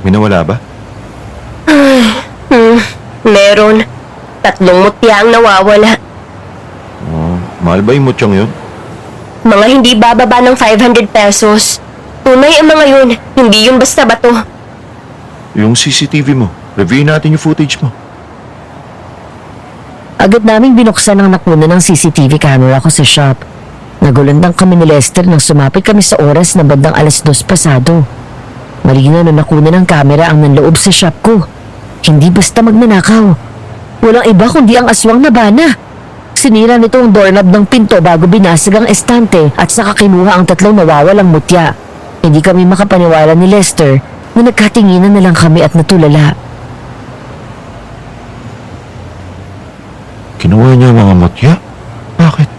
May nawala ba? Meron. 3 mutya ang nawawala. Oh, mahal ba yung mutyang yun? Mga hindi bababa ng 500 pesos. Tunay ang mga yun. Hindi yun basta bato. Yung CCTV mo. Review natin yung footage mo. Agad naming binuksan ang nakuna ng CCTV camera ko sa shop. Nagulandang kami ni Lester nang sumapit kami sa oras na bandang 2:00 pasado. Malinaw na nakuna ng camera ang nanloob sa shop ko. Hindi basta magnanakaw. Walang iba kundi ang aswang na bana. Sinira nito ang doorknob ng pinto bago binasag ang estante at saka kinuha ang 3 nawawalang mutya. Hindi kami makapaniwala ni Lester na nagkatinginan na lang kami at natulala. Kinuha niya ang mga mutya? Bakit?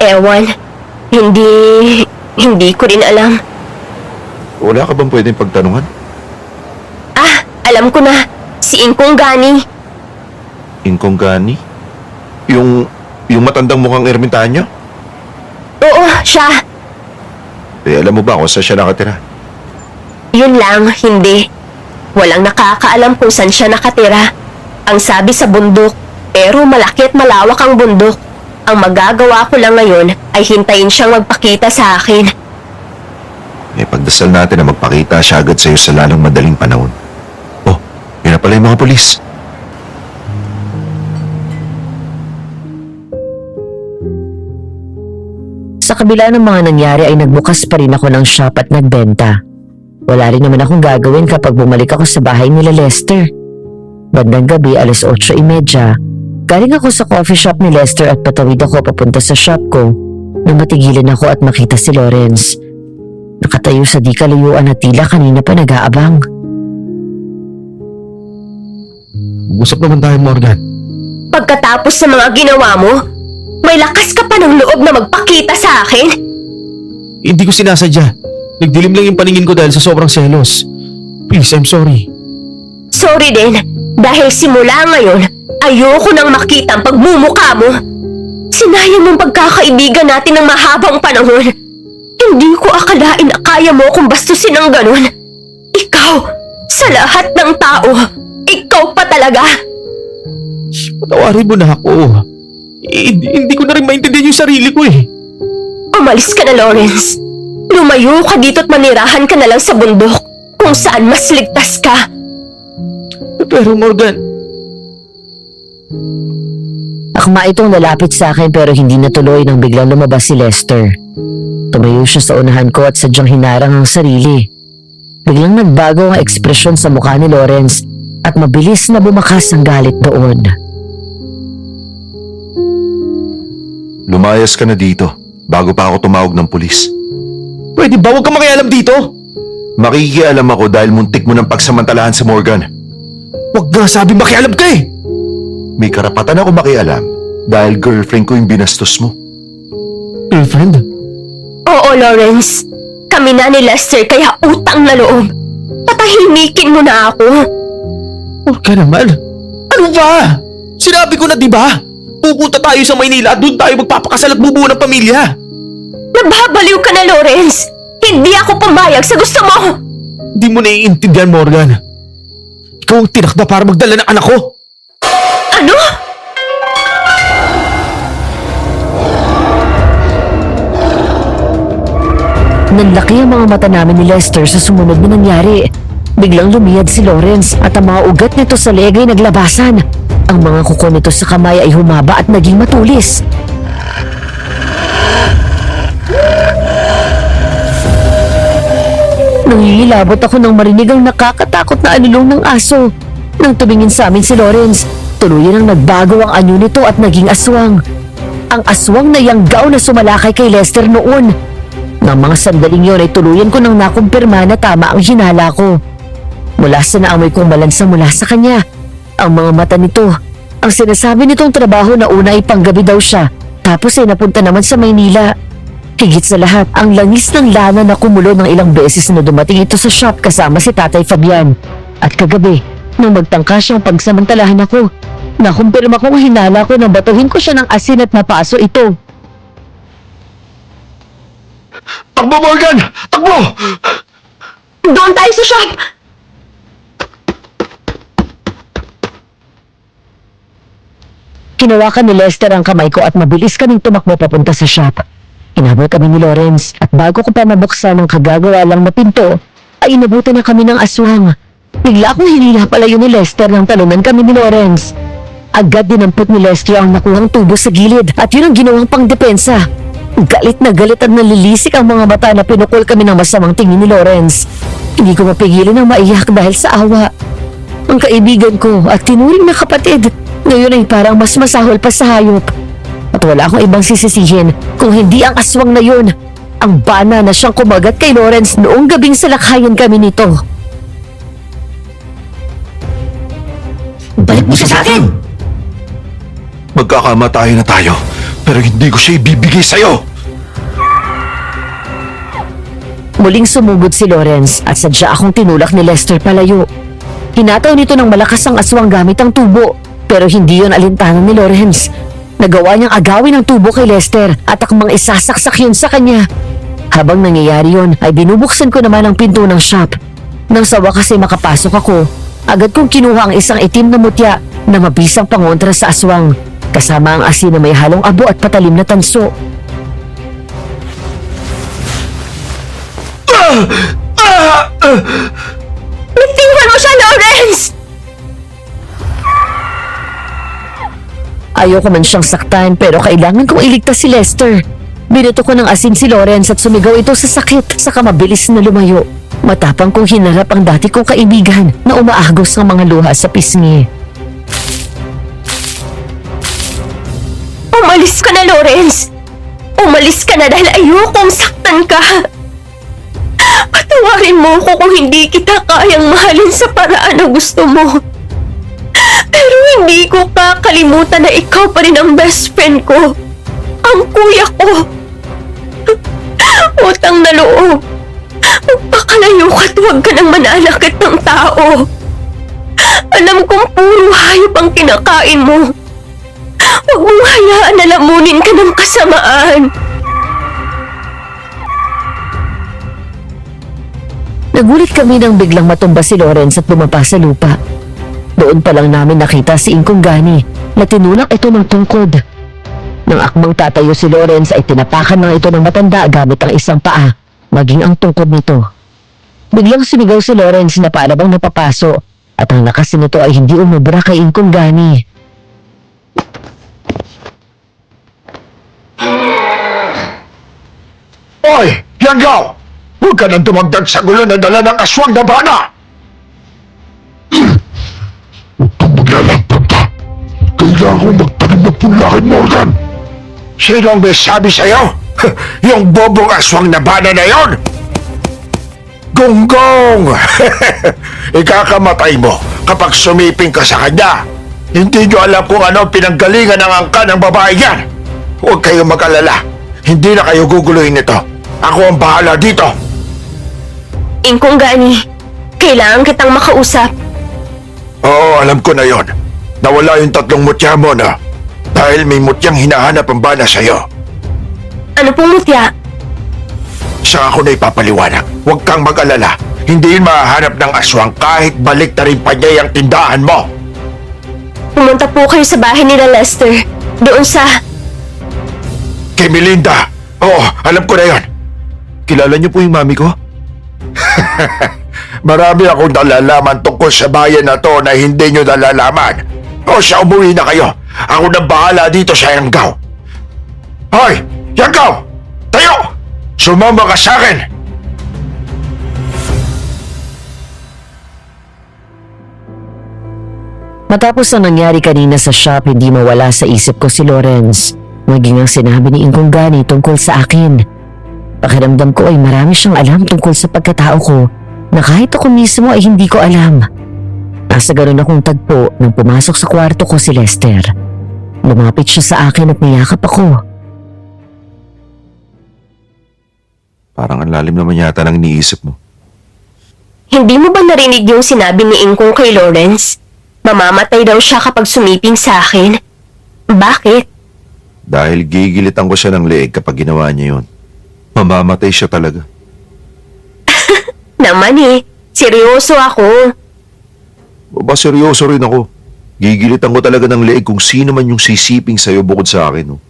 Ewan. Hindi ko rin alam. Wala ka bang pwedeng pagtanungan? Ah, alam ko na. Si Ingkong Gani. Ingkong Gani? Yung matandang mukhang ermitanyo? Oo, siya. Alam mo ba kung saan siya nakatira? Yun lang, hindi. Walang nakakaalam kung saan siya nakatira. Ang sabi sa bundok, pero malaki at malawak ang bundok. Ang magagawa ko lang ngayon ay hintayin siyang magpakita sa akin. Pagdasal natin na magpakita siya agad sa'yo sa lalong madaling panahon. Oh, yun na pala yung mga polis. Sa kabila ng mga nangyari ay nagbukas pa rin ako ng shop at nagbenta. Wala rin naman akong gagawin kapag bumalik ako sa bahay nila Lester. Bandang gabi 8:30, galing ako sa coffee shop ni Lester at patawid ako papunta sa shop ko nang matigilan ako at makita si Lawrence. Nakatayo sa di kalayuan at tila kanina pa nag-aabang. Usap naman tayo, Morgan. Pagkatapos sa mga ginawa mo, may lakas ka pa ng loob na magpakita sa akin? Hindi ko sinasadya. Nagdilim lang yung paningin ko dahil sa sobrang selos. Please, I'm sorry. Sorry din, dahil simula ngayon, ayoko nang makita ang pagmumukha mo. Sinayang mong pagkakaibigan natin ng mahabang panahon. Hindi ko akalain na kaya mo kung bastusin ng ganun. Ikaw, sa lahat ng tao, ikaw pa talaga. Patawarin mo na ako. Hindi ko na rin maintindihan yung sarili ko eh. Umalis ka na, Lawrence. Lumayo ka dito at manirahan ka na lang sa bundok kung saan mas ligtas ka. Pero Morgan, Akma itong lalapit sa akin pero hindi natuloy nang biglang lumabas si Lester. Tumayo siya sa unahan ko at sadyang hinarang ang sarili. Biglang nagbago ang ekspresyon sa mukha ni Lawrence at mabilis na bumakas ang galit doon. Lumayas ka na dito bago pa ako tumawag ng pulis. pwede ba huwag ka makialam dito? Makikialam ako dahil muntik mo ng pagsamantalahan si Morgan. Huwag nga sabi makialam ka eh. May karapatan ako makialam dahil girlfriend ko yung binastos mo. girlfriend? Oo, Lawrence. Kami na ni Lester kaya utang na loob. Patahimikin mo na ako. Huwag ka naman. Ano ba? Sinabi ko na di ba? Pupunta tayo sa Maynila at doon tayo magpapakasal at bubuo ng pamilya. Nababaliw ka na, Lawrence. Hindi ako pumayag sa gusto mo. Hindi mo naiintindihan, Morgan. Ikaw ang tinakda para magdala ng anak ko. Ano? Nanlaki ang mga mata namin ni Lester sa sumunod na nangyari. Biglang lumiyad si Lawrence at ang mga ugat nito sa leg ay naglabasan. Ang mga kuko nito sa kamay ay humaba at naging matulis. Nangingilabot ako nang marinig ang nakakatakot na alulong ng aso. Nang tumingin sa amin si Lawrence, tuluyan ang nagbago ang anyo nito at naging aswang. Ang aswang na yanggaw na sumalakay kay Lester noon. Nang mga sandaling yon ay tuluyan ko nang nakumpirma na tama ang hinala ko. Mula sa naamoy kong malansa mula sa kanya, ang mga mata nito, ang sinasabi nitong trabaho na una ay panggabi daw siya, tapos ay napunta naman sa Maynila. Higit sa lahat, ang langis ng lana na kumulo ng ilang beses na dumating ito sa shop kasama si Tatay Fabian. At kagabi, nang magtangka siyang pagsamantalahan ako, nakumpirma kong hinala ko na batuhin ko siya ng asin at napaso ito. Takbo, Morgan! Takbo! Doon tayo sa shop! Kinawakan ni Lester ang kamay ko at mabilis kaming tumakbo papunta sa shop. Inabot kami ni Lawrence at bago ko pa mabuksan ang kagagawa lang na pinto, ay inabutan na kami ng aswang. Bigla akong hinila palayo ni Lester nang talunan kami ni Lawrence. Agad dinampot ni Lester ang nakuhang tubo sa gilid at yun ang ginawang pangdepensa. Galit na galit at nalilisik ang mga mata na pinukol kami ng masamang tingin ni Lawrence. Hindi ko mapigilan ang maiyak dahil sa awa. Ang kaibigan ko at tinuring na kapatid, ngayon ay parang mas masahol pa sa hayop. At wala akong ibang sisisihin kung hindi ang aswang na yun. Ang bana na siyang kumagat kay Lawrence noong gabing salakhayan kami nito. Balik mo siya sa akin! Magkakamatayan na tayo, pero hindi ko siya ibibigay sa'yo! Muling sumugod si Lawrence at sadya akong tinulak ni Lester palayo. Hinataw nito ng malakas ang aswang gamit ang tubo, pero hindi yon alintanan ni Lawrence. Nagawa niyang agawin ang tubo kay Lester at akmang isasaksak yun sa kanya. Habang nangyayari yun, ay binubuksan ko naman ang pinto ng shop. Nang sa wakas ay makapasok ako, agad kong kinuha ang isang itim na mutya na mabisang pangontra sa aswang, kasama ang asin na may halong abo at patalim na tanso. Bitiwan mo siya, Lawrence! Ayoko man siyang saktan pero kailangan kong iligtas si Lester. Binuto ko ng asin si Lawrence at sumigaw ito sa sakit, saka mabilis na lumayo. Matapang kong hinarap ang dati kong kaibigan na umaagos ng mga luha sa pisngi. Umalis ka na, Lawrence! Umalis ka na dahil ayokong saktan ka! Patawarin mo ko kung hindi kita kayang mahalin sa paraan na gusto mo. Pero hindi ko kakalimutan na ikaw pa rin ang best friend ko. Ang kuya ko. Utang na loob. Magpakalayo ka at huwag ka nang mananakit ng tao. Alam kong puro hayop ang kinakain mo. Huwag mong hayaan na lamunin ka ng kasamaan. Nagulit kami nang biglang matumba si Lawrence at bumaba sa lupa. Doon pa lang namin nakita si Ingkong Gani na tinulak ito ng tungkod. Nang akmang tatayo si Lawrence ay tinapakan na ito ng matanda gamit ang isang paa, maging ang tungkod nito. Biglang sumigaw si Lawrence na para bang napapaso at ang lakas nito ay hindi umubra kay Ingkong Gani. Oy! Yanggaw! Huwag ka nang dumagdag sa gulo na dala ng aswang na bana! Huwag kang maglalagpag ka. Kailangan kong magtanim ng punlakin, Morgan. Sino ang may sabi sa'yo? Yung bobong aswang na bana na yon? Gonggong! Ikakamatay mo kapag sumiping ka sa kanya. Hindi nyo alam kung ano ang pinanggalingan ng angka ng babae yan. Huwag kayong mag-alala. Hindi na kayo guguluhin nito. Ako ang bahala dito. Ingkong Gani, kailangan kitang makausap. Oo, alam ko na yon. Nawala yung 3 mutya mo na. Dahil may mutyang hinahanap ang bana sa'yo. Ano pong mutya? Siya ako na ipapaliwanag. Huwag kang mag-alala. Hindi yun mahahanap ng aswang kahit balik na rin pa niya yung tindahan mo. Pumunta po kayo sa bahay nila Lester. Doon sa... Kay Melinda. Oo, alam ko na yon. Kilala niyo po yung mami ko? Marami akong nalalaman tungkol sa bayan na to na hindi nyo nalalaman. O siya, umuwi na kayo. Ako na bahala dito sa Yanggaw. Hoy! Yanggaw! Tayo! Sumama ka sa akin! Matapos ang nangyari kanina sa shop, hindi mawala sa isip ko si Lawrence. Maging ang sinabi ni Ingkong Gani tungkol sa akin. Pakiramdam ko ay marami siyang alam tungkol sa pagkatao ko na kahit ako mismo ay hindi ko alam. Nasa ganun akong tagpo nang pumasok sa kwarto ko si Lester. Lumapit siya sa akin at niyakap ako. Parang ang lalim naman yata ng iniisip mo. Hindi mo ba narinig yung sinabi ni Ingkong kay Lawrence? Mamamatay daw siya kapag sumiping sa akin. Bakit? Dahil gigilitan ko siya ng leeg kapag ginawa niya yun. Mamamatay siya talaga. Naman seryoso ako. Ba, seryoso rin ako. Gigilitan ko talaga ng leeg kung sino man yung sisiping sa'yo bukod sa akin. Oh.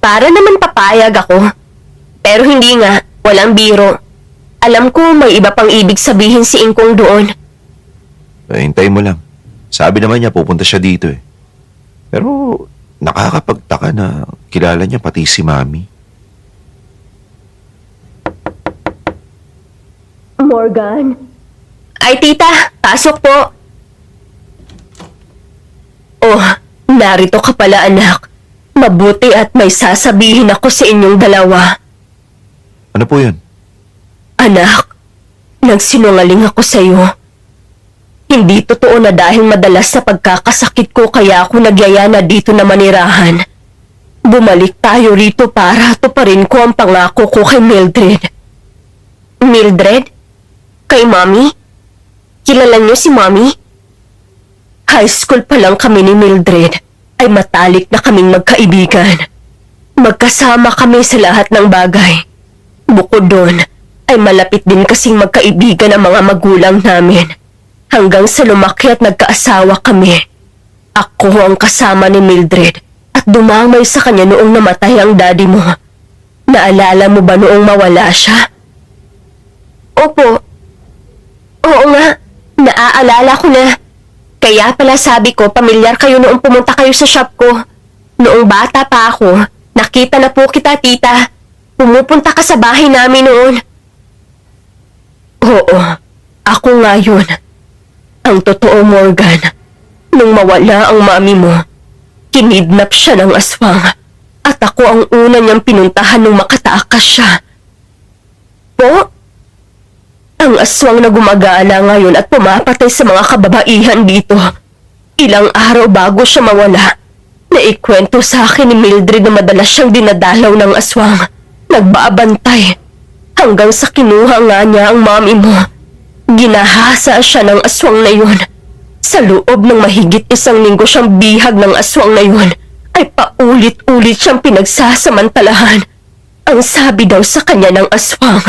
Para naman papayag ako. Pero hindi nga, walang biro. Alam ko may iba pang ibig sabihin si Ingkong doon. Hintayin mo lang. Sabi naman niya pupunta siya dito eh. Pero nakakapagtaka na kilala niya pati si Mami. Morgan. Ay tita, pasok po. Oh, narito ka pala anak. Mabuti at may sasabihin ako sa inyong dalawa. Ano po yun? Anak, nagsinungaling ako sa iyo. Hindi totoo na dahil madalas sa pagkakasakit ko kaya ako nagyaya na dito na manirahan. Bumalik tayo rito para tuparin ko ang pangako ko kay Mildred. Mildred? Kay Mommy? Kilala niyo si Mommy? High school pa lang kami ni Mildred ay matalik na kaming magkaibigan. Magkasama kami sa lahat ng bagay. Bukod doon, ay malapit din kasing magkaibigan ang mga magulang namin. Hanggang sa lumaki at nagkaasawa kami. Ako ang kasama ni Mildred at dumamay sa kanya noong namatay ang daddy mo. Naalala mo ba noong mawala siya? Opo. Oo nga, naaalala ko na. Kaya pala sabi ko, pamilyar kayo noong pumunta kayo sa shop ko. Noong bata pa ako, nakita na po kita, tita. Pumupunta ka sa bahay namin noon. Oo, ako nga yun. Ang totoo, Morgan, nung mawala ang mami mo, kinidnap siya ng aswang at ako ang una niyang pinuntahan nung makataakas siya. Po? Ang aswang na gumagala ngayon at pumapatay sa mga kababaihan dito. Ilang araw bago siya mawala, naikwento sa akin ni Mildred na madalas siyang dinadalaw ng aswang. Nagbabantay hanggang sa kinuha nga niya ang mami mo. Ginahasa siya ng aswang na yun. Sa loob ng mahigit 1 linggo siyang bihag ng aswang na yun, ay paulit-ulit siyang pinagsasamantalahan. Ang sabi daw sa kanya ng aswang,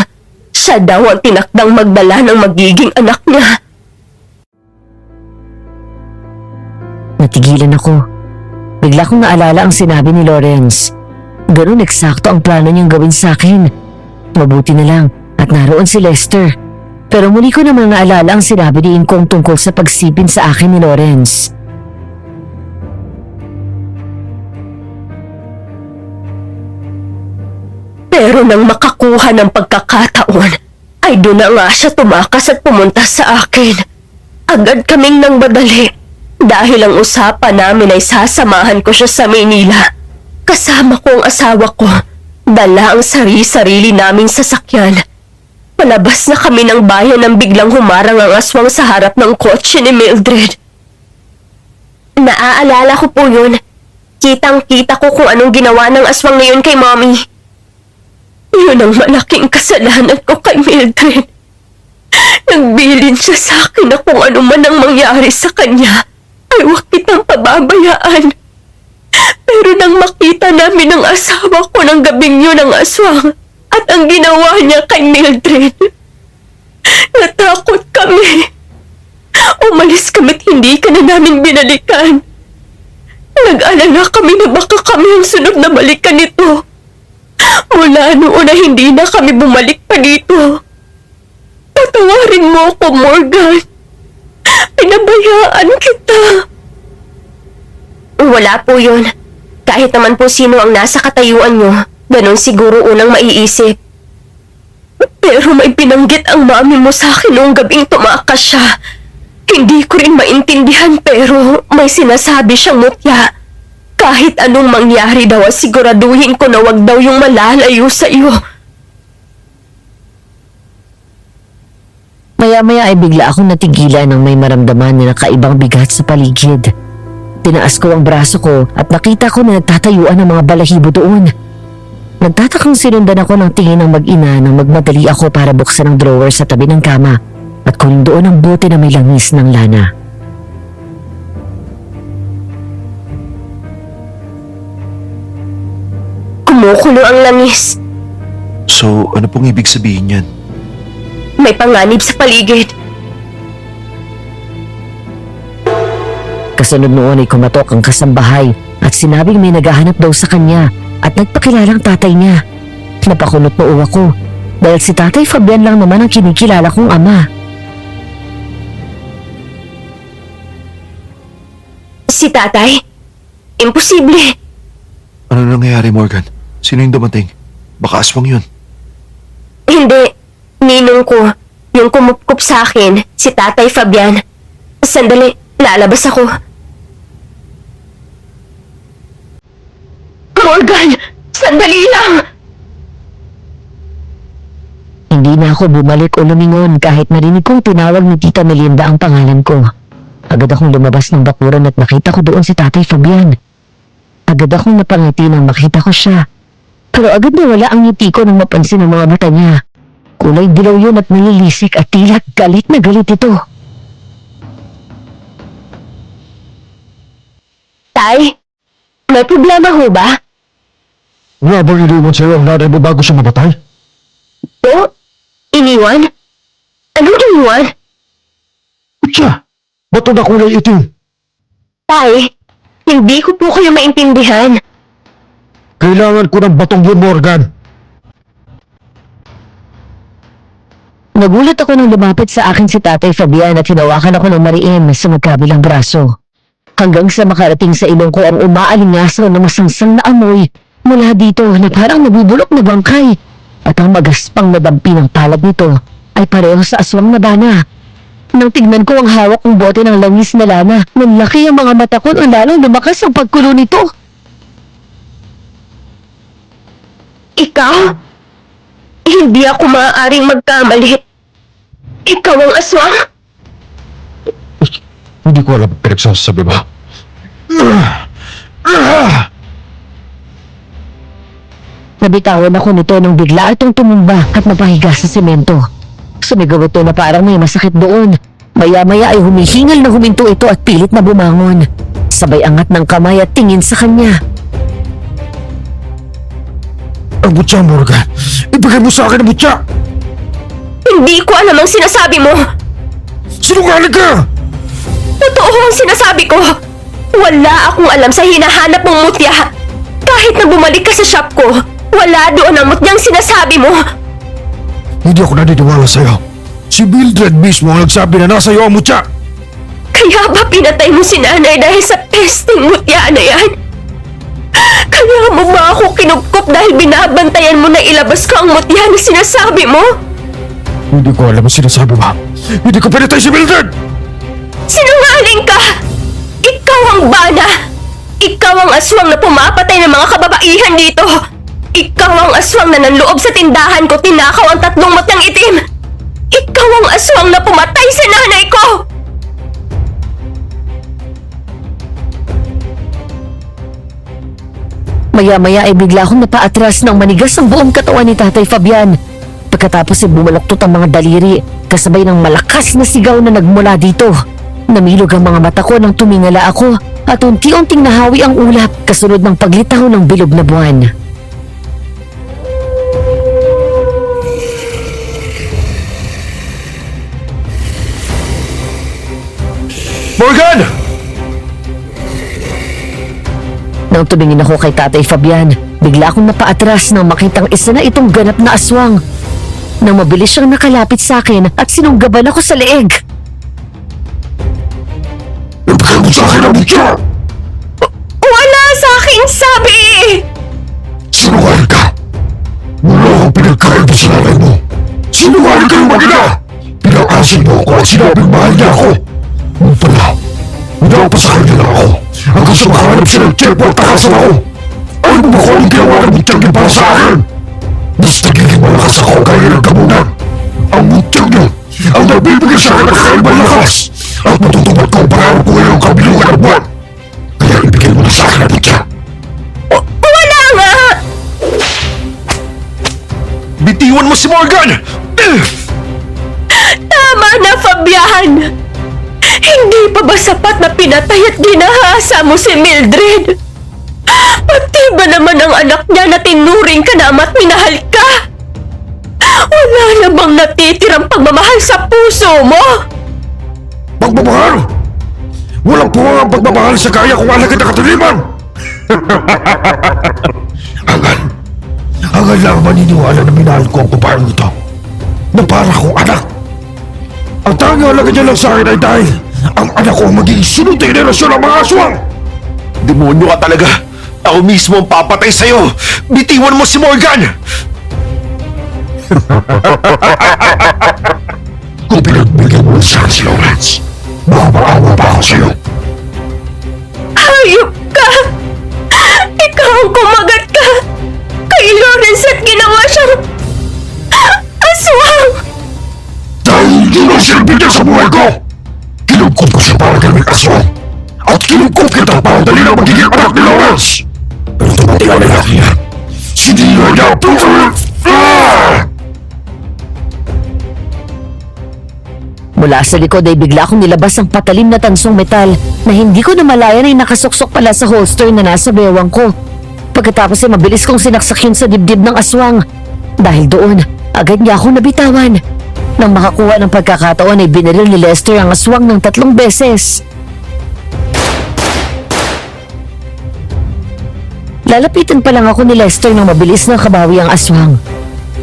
siya daw ang tinakdang magdala ng magiging anak niya. Natigilan ako. Bigla kong naalala ang sinabi ni Lawrence. Ganun eksakto ang plano niyang gawin sa akin. Mabuti na lang at naroon si Lester. Pero muli ko namang naalala ang sinabi ni Ingkong tungkol sa pagsipin sa akin ni Lawrence. Pero nang makakuha ng pagkakataon, ay doon na nga siya tumakas at pumunta sa akin. Agad kaming nang badali dahil ang usapan namin ay sasamahan ko siya sa Maynila. Kasama ko ang asawa ko, dala ang sarili-sarili naming sasakyan. Palabas na kami ng bayan nang biglang humarang ang aswang sa harap ng kotse ni Mildred. Naaalala ko po yun. Kitang-kita ko kung anong ginawa ng aswang na yun kay Mommy. Yun ang malaking kasalanan ko kay Mildred. Nagbilin siya sa akin na kung ano man ang mangyari sa kanya, ay huwag kitang pababayaan. Pero nang makita namin ang asawa ko ng gabing yun ang aswang at ang ginawa niya kay Mildred, natakot kami. Umalis kami't hindi ka na namin binalikan. Nag-alala kami na baka kami ang sunod na balikan nito. Mula noon na hindi na kami bumalik pa dito. Patawarin mo ako, Morgan. Pinabayaan kita. Wala po yun. Kahit naman po sino ang nasa katayuan nyo, ganun siguro unang maiisip. Pero may binanggit ang mami mo sa akin noong gabing tumakas siya. Hindi ko rin maintindihan pero may sinasabi siyang mutya. Kahit anong mangyari daw, siguraduhin ko na wag daw yung malalayo sa iyo. Maya-maya ay bigla akong natigilan nang may maramdaman na nakaibang bigat sa paligid. Tinaas ko ang braso ko at nakita ko na nagtatayuan ng mga balahibo doon. Nagtatakang sinundan ako ng tingin ng mag-ina nang magmadali ako para buksan ang drawer sa tabi ng kama at kunin doon ang bote na may langis ng lana. Kumukulo ang langis. So, ano pong ibig sabihin yan? May panganib sa paligid. Kasunod noon ay kumatok ang kasambahay at sinabing may naghahanap daw sa kanya at nagpakilalang tatay niya. Napakunot noo ako dahil si Tatay Fabian lang naman ang kinikilala kong ama. Si tatay? Imposible. Ano nangyayari, Morgan? Sino yung dumating? Baka aswang yun. Hindi. Ninong ko. Yung kumupkup sa akin, si Tatay Fabian. Sandali, lalabas ako. Morgan! Sandali lang! Hindi na ako bumalik o lumingon kahit narinig kong tinawag ni Tita Melinda ang pangalan ko. Agad akong lumabas ng bakuran at nakita ko doon si Tatay Fabian. Agad akong napangiti nang makita ko siya. Pero agad na wala ang ngiti ko nang mapansin ang mga mata niya. Kulay dilaw yun at nalilisik at tila galit na galit ito. Tay, may problema ho ba? Nga bang iniwan sa'yo ang nanay mo bago siya mamatay? O? Iniwan? Anong iniwan? Siya! Bato na kulay itim! Tay, hindi ko po kayo maintindihan. Kailangan ko ng batong yun, Morgan! Nagulat ako nang lumapit sa akin si Tatay Fabian at hinawakan ako ng mariin sa magkabilang braso. Hanggang sa makarating sa ilong ko ang umaalingasaw na masangsang na amoy mula dito na parang nabubulok na bangkay. At ang magaspang na dampi ng palad nito ay pareho sa aswang na bana. Nang tignan ko ang hawak ng bote ng langis na lana, nanlaki ang mga mata ko at lalong lumakas ang pagkulo nito. Ikaw? Hindi ako maaaring magkamali. Ikaw ang aswang? Hindi ko alam ang pinagsasabi ba? Nabitawan ako nito nung bigla itong tumumba at mapahiga sa semento. Sumigaw ito na parang may masakit doon. Maya-maya ay humihingal na huminto ito at pilit na bumangon. Sabay angat ng kamay at tingin sa kanya. Ang butya, Morgan! Ibigay mo sa akin ang butya! Hindi ko alam ang sinasabi mo. Sinungaling ka! Totoo ang sinasabi ko. Wala akong alam sa hinahanap mong mutya. Kahit na bumalik ka sa shop ko, wala doon ang mutyang sinasabi mo. Hindi ako naniniwala sa'yo. Si Mildred mismo ang nagsabi na nasa iyo ang mutya! Kaya ba pinatay mo si nanay dahil sa pesting mutya na yan? Kaya mo ba ako kinupkop dahil binabantayan mo na ilabas ko ang mutya na sinasabi mo? Hindi ko alam ang sinasabi mo. Hindi ko pinatay si Mildred! Sinungaling ka! Ikaw ang bana! Ikaw ang aswang na pumapatay ng mga kababaihan dito! Ikaw ang aswang na nanloob sa tindahan ko tinakaw ang 3 mutyang itim! Ikaw ang aswang na pumatay sa nanay ko! Maya-maya ay bigla akong napaatras ng manigas ang buong katawan ni Tatay Fabian. Pagkatapos ay bumaloktot ang mga daliri, kasabay ng malakas na sigaw na nagmula dito. Namilog ang mga mata ko nang tumingala ako at unti-unting nahawi ang ulap kasunod ng paglitaw ng bilog na buwan. Morgan! Nang tumingin ako kay Tatay Fabian, bigla akong napaatras nang makitang isa na itong ganap na aswang. Nang mabilis siyang nakalapit sa akin at sinunggaban ako sa leeg. Ibigay mo sa akin ang mutya! Wala sa aking sabi! Sinungaling ka! Wala akong pinagkaiba sa nanay mo! Sinungaling kayong mag-ina! Pinakasin mo ako at sinabing mahal niya ako! Nung pala, pinapasakay nila ako hanggang sa makahanap siya ng tiyempo at takasan ako! Ano mo ba kung anong ginawa ng mutyang niya para sa akin? Mas nagiging malakas ako kaya ng gamunan! Ang mutyang niya ang nabibigay sa akin ng kakaibang lakas! At matutupad ko ang pangarap ko ngayong kabilugan ng buwan! Kaya ibigay mo na sa akin ang mutya! Wala nga! Bitiwan mo si Morgan! Tama na, Fabian! Hindi pa ba sapat na pinatay at ginahasa mo si Mildred? Pati ba naman ang anak niya na tinuring ka na ama't minahal ka? Wala na bang natitirang pagmamahal sa puso mo? Pagmamahal! Walang puwang ang pagmamahal sa kaya kung alagad na kataliman! Angal lang maniniwala na minahal ko ang babaeng ito na para kong anak. Ang tanging alagad niya lang sa akin ay dahil ang anak ko ang magiging sunod na henerasyon ng mga aswang! Demonyo ka talaga! Ako mismo ang papatay sa'yo! Bitiwan mo si Morgan! Kung pinagbigyan mo sa akin si Lawrence, makapaawa pa ako sa'yo. Hayop ka! Ikaw ang kumagat ka! Kay Lawrence at ginawa siyang aswang! Dahil yun ang silbi niya sa buhay ko! Kinugkop ko siya para gawing aswang! At kinugkop kita para dali na magiging anak ni Lawrence! Pero tumating ang lalaki niya! Sinira niya ang puto! Mula sa likod ay bigla akong nilabas ang patalim na tansong metal na hindi ko namalayan ay nakasuksok pala sa holster na nasa bewang ko. Pagkatapos ay mabilis kong sinaksak yun sa dibdib ng aswang. Dahil doon, agad niya akong nabitawan. Nang makakuha ng pagkakataon ay binaril ni Lester ang aswang ng 3 beses. Lalapitan pa lang ako ni Lester nang mabilis na kabawi ang aswang.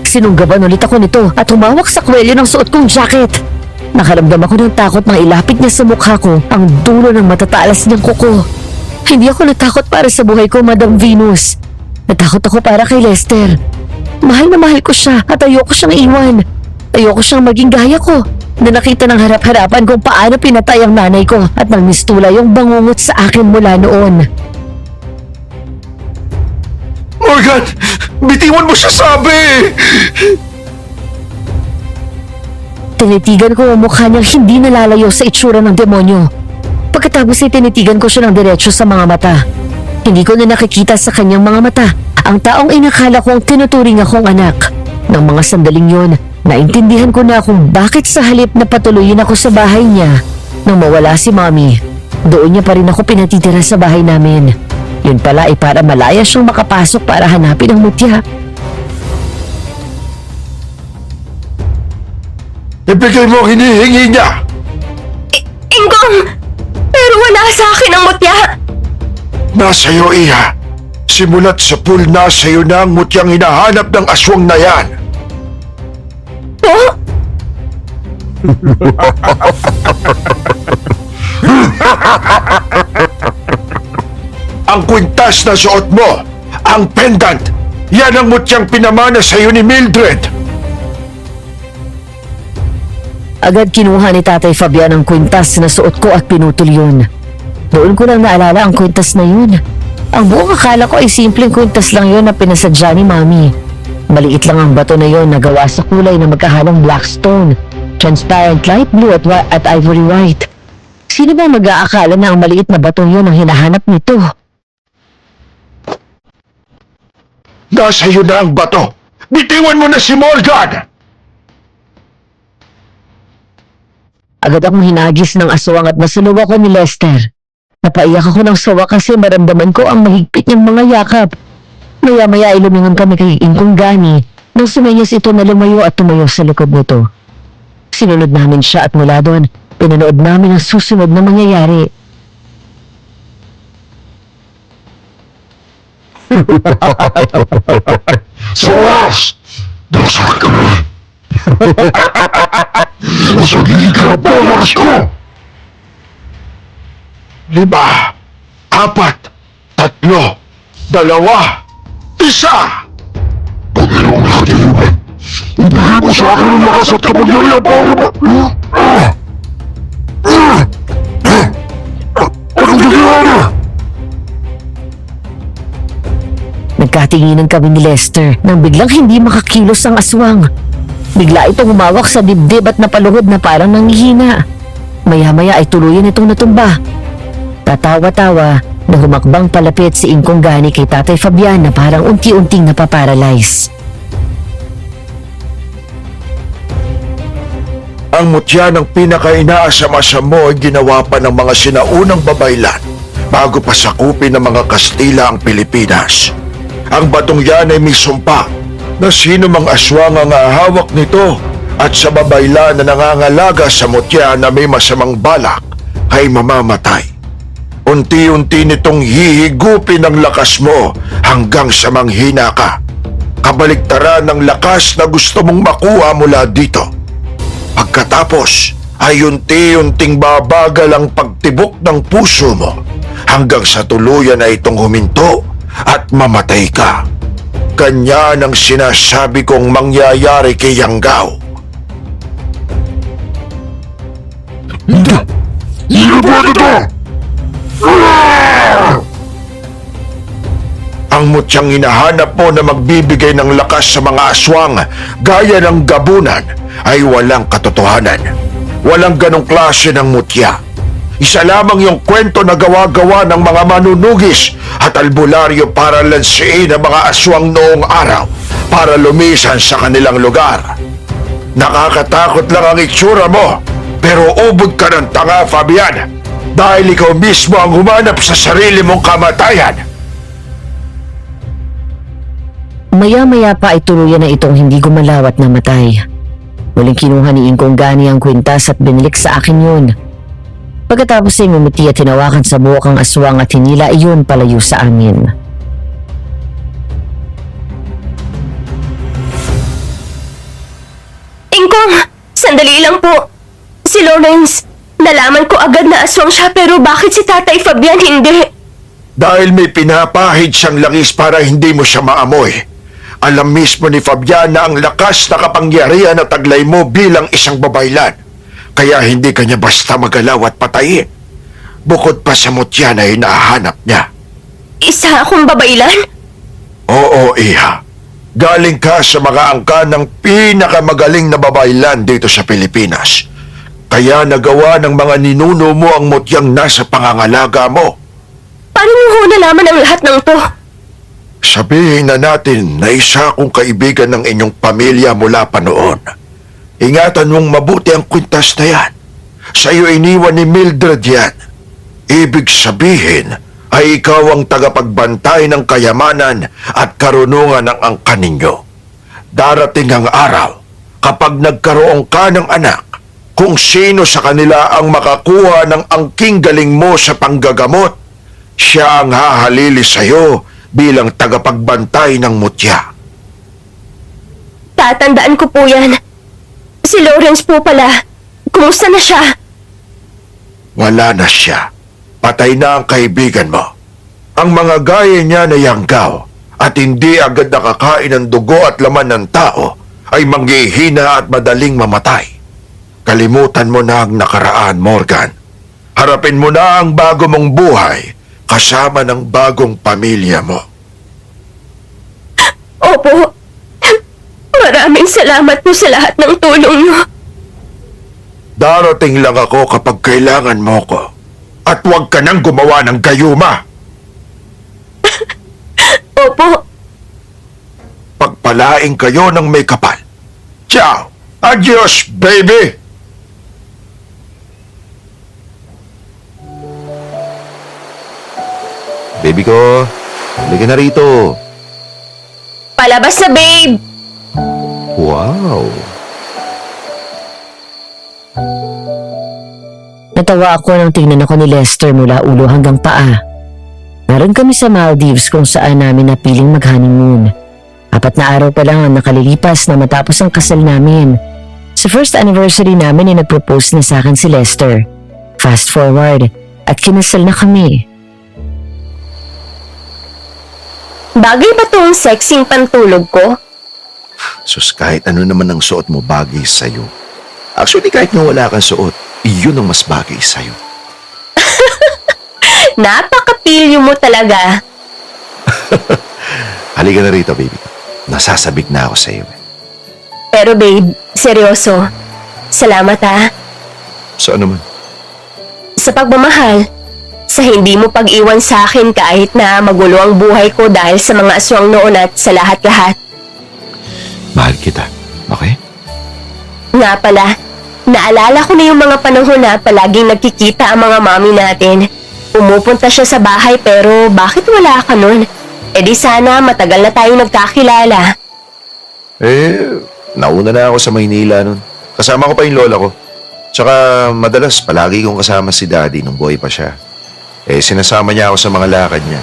Sinunggaban ulit ako nito at humawak sa kwelyo ng suot kong jacket. Nakaramdam ako ng takot nang ilapit niya sa mukha ko ang dulo ng matatalas niyang kuko. Hindi ako natakot para sa buhay ko, Madam Venus. Natakot ako para kay Lester. Mahal na mahal ko siya at ayoko siyang iwan. Ayoko siyang maging gaya ko na nakita ng harap-harapan kung paano pinatay ang nanay ko at nang mistula yung bangungot sa akin mula noon. Morgan! Bitiwan mo siya, sabi! Tinitigan ko ang mukha niyang hindi nalalayo sa itsura ng demonyo. Pagkatapos ay tinitigan ko siya ng diretso sa mga mata. Hindi ko na nakikita sa kanyang mga mata ang taong inakala kong tinuturing akong anak. Nang mga sandaling yon, naintindihan ko na kung bakit sa halip na patuloyin ako sa bahay niya. Nang mawala si Mommy, doon niya pa rin ako pinatitira sa bahay namin. Yun pala ay para malaya siyang makapasok para hanapin ang mutya. Ibigay mo ang hinihingi niya! Ingong! Pero wala sa akin ang mutya! Nasa iyo, Iha. Simulat sa pool, nasa iyo na ang mutyang hinahanap ng aswang na yan. Po? Ang kwintas na suot mo, ang pendant, yan ang mutyang pinamana sa iyo ni Mildred. Agad kinuha ni Tatay Fabian ang kwintas na suot ko at pinutol yun. Doon ko lang naalala ang kwintas na yun. Ang buong akala ko ay simpleng kwintas lang yun na pinasadya ni Mami. Maliit lang ang bato na yun na gawa sa kulay na magkahalang black stone, transparent light blue at ivory white. Sino ba mag-aakala na ang maliit na bato yun ang hinahanap nito? Nasa iyo na ang bato. Bitiwan mo na si Morgan! Agad akong hinagis ng aswang at nasaluwa ko ni Lester. Napaiyak ako ng sawa kasi maramdaman ko ang mahigpit niyang mga yakap. Maya-maya ay lumingon kami kay Ingkong Gani nang sumenyas ito na lumayo at tumayo sa likod nito. Sinunod namin siya at mula doon, pinanood namin ang susunod na mangyayari. Soras! Nasaan ka ba? Nasa gilid ka na oras ko! 5, 4, 3, 2, 1! Panginoong lahat ng iwan, ibigay mo sa akin ang lakas at kapangyarihan para Anong nagawa na? Nagkatinginan kami ni Lester nang biglang hindi makakilos ang aswang. Bigla itong umawak sa dibdib at napaluhod na parang nanghihina. Maya-maya ay tuluyan itong natumba. Tatawa-tawa na humakbang palapit si Ingkong Gani kay Tatay Fabian na parang unti-unting napaparalyze. Ang mutya ng pinaka-inaasam-asam mo ay ginawa pa ng mga sinaunang babaylan bago pa sakupin ng mga Kastila ang Pilipinas. Ang batong yan ay may sumpa na sino mang aswang ang hahawak nito at sa babaylan na nangangalaga sa mutya na may masamang balak ay mamamatay. Unti-unti nitong hihigupin ang lakas mo hanggang sa manghina ka. Kabaligtaran ng lakas na gusto mong makuha mula dito. Pagkatapos ay unti-unting babagal ang pagtibok ng puso mo hanggang sa tuluyan na itong huminto at mamatay ka. Ganyan ang sinasabi kong mangyayari kay Yanggao. Hindi ba ito? Ang mutyang hinahanap mo na magbibigay ng lakas sa mga aswang gaya ng gabunan ay walang katotohanan. Walang ganong klase ng mutya. Isa lamang yung kwento na gawa-gawa ng mga manunugis at albularyo para lansiin ang mga aswang noong araw para lumisan sa kanilang lugar. Nakakatakot lang ang itsura mo, pero ubod ka ng tanga, Fabian, dahil ikaw mismo ang humanap sa sarili mong kamatayan. Maya-maya pa ay tuluyan na itong hindi gumalaw at namatay. Muling kinuha ni Ingkong Gani ang kwintas at binilik sa akin yun. Pagkatapos ay ngumiti at hinawakan sa buhok ang aswang at hinila iyon palayo sa amin. Ingkong, sandali lang po. Si Lawrence, nalaman ko agad na aswang siya pero bakit si Tatay Fabian hindi? Dahil may pinapahid siyang langis para hindi mo siya maamoy. Alam mismo ni Fabian na ang lakas na kapangyarihan na taglay mo bilang isang babaylan. Kaya hindi kanya basta magalaw at patayin. Bukod pa sa mutya na hinahanap niya. Isa akong babaylan? Oo, Iha. Galing ka sa mga angka ng pinakamagaling na babaylan dito sa Pilipinas. Kaya nagawa ng mga ninuno mo ang mutyang nasa pangangalaga mo. Paano niyo ho nalaman ang lahat ng to? Sabihin na natin na isa akong kaibigan ng inyong pamilya mula pa noon. Ingatan mong mabuti ang kwintas na yan. Sa iyo iniwan ni Mildred yan. Ibig sabihin ay ikaw ang tagapagbantay ng kayamanan at karunungan ng angkan ninyo. Darating ang araw, kapag nagkaroon ka ng anak, kung sino sa kanila ang makakuha ng angking galing mo sa panggagamot, siya ang hahalili sa iyo bilang tagapagbantay ng mutya. Tatandaan ko po yan. Si Lawrence po pala. Kumusta na siya? Wala na siya. Patay na ang kaibigan mo. Ang mga gaya niya na Yanggao at hindi agad nakakain ng dugo at laman ng tao ay manghihina at madaling mamatay. Kalimutan mo na ang nakaraan, Morgan. Harapin mo na ang bago mong buhay kasama ng bagong pamilya mo. Opo. Maraming salamat po sa lahat ng tulong niyo. Darating lang ako kapag kailangan mo ko. At huwag ka nang gumawa ng gayuma. Opo. palaing kayo ng may kapal. Ciao! Adios, baby! Baby ko, halika na rito. Palabas na, babe! Wow. Natawa ako nang tingnan ako ni Lester mula ulo hanggang paa. Naroon kami sa Maldives kung saan namin napiling mag-honeymoon. 4 na araw pa lang ang nakalilipas na matapos ang kasal namin. Sa first anniversary namin ay nag-propose na sa akin si Lester. Fast forward at kinasal na kami. Bagay ba tong sexing pantulog ko? Sus, kahit ano naman ang suot mo bagay sa'yo. Actually, kahit na wala kang suot, iyon ang mas bagay sa'yo. Napakapilyo mo talaga. Halika na rito, baby. Nasasabik na ako sa'yo. Pero babe, seryoso. Salamat ha. So ano man? Sa pagmamahal. Sa hindi mo pag-iwan sa akin kahit na magulo ang buhay ko dahil sa mga aswang noon at sa lahat-lahat. Mahal kita, okay? Nga pala, naalala ko na yung mga panahon na palaging nagkikita ang mga mami natin. Pumupunta siya sa bahay pero bakit wala ka nun? E di sana matagal na tayong nagkakilala. Nauna na ako sa Maynila nun. Kasama ko pa yung lola ko. Tsaka madalas palagi kong kasama si daddy nung boy pa siya. Sinasama niya ako sa mga lakad niya.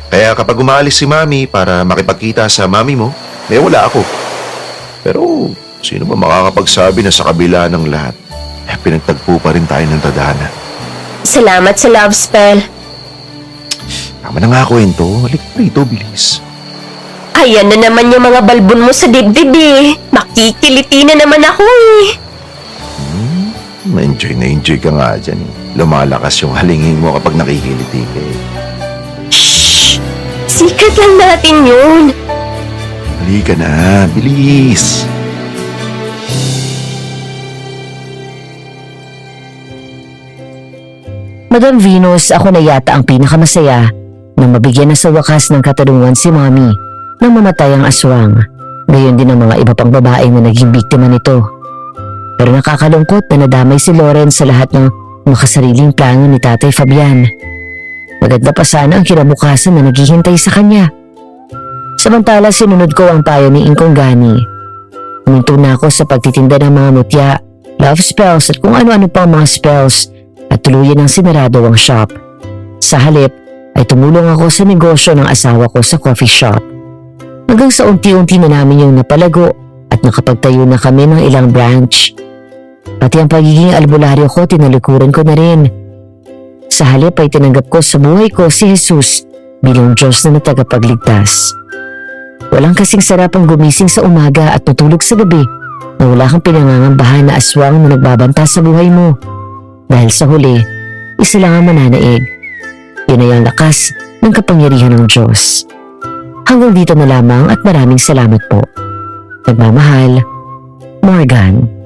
Kaya kapag umalis si mami para makipagkita sa mami mo, wala ako. Pero sino ba makakapagsabi na sa kabila ng lahat, pinagtagpo pa rin tayo ng tadhana. Salamat sa love spell. Tama na nga kwento. Halika rito, bilis. Ayan na naman yung mga balbon mo sa dibdib eh. Makikiliti na naman ako eh. Na-enjoy ka nga dyan. Lumalakas yung halingin mo kapag nakikiliti ka. Shhh! Secret lang natin yun. Halika na, bilis. Madam Venus, ako na yata ang pinakamasaya na mabigyan na sa wakas ng katarungan si Mommy nang mamatay ang aswang. Gayon din ang mga iba pang babaeng na naging biktima nito. Pero nakakalungkot na nadamay si Lauren sa lahat ng makasariling plano ni Tatay Fabian. Maganda pa sana ang kinabukasan na naghihintay sa kanya. Samantala sinunod ko ang payo ni Ingkong Gani. Huminto na ako sa pagtitinda ng mga mutya, love spells at kung ano-ano pang mga spells at tuluyan ang sinarado ang shop. Sa halip ay tumulong ako sa negosyo ng asawa ko sa coffee shop. Hanggang sa unti-unti na namin yung napalago at nakapagtayo na kami ng ilang branch. Pati ang pagiging albularyo ko tinalikuran ko na rin. Sa halip ay tinanggap ko sa buhay ko si Jesus bilang Diyos na tagapagligtas. Walang kasing sarap ang gumising sa umaga at tutulog sa gabi na wala kang pinangangambahan na aswang na nagbabanta sa buhay mo. Dahil sa huli, isa lang ang mananaig. Yun ay ang lakas ng kapangyarihan ng Diyos. Hanggang dito na lamang at maraming salamat po. Nagmamahal, Morgan.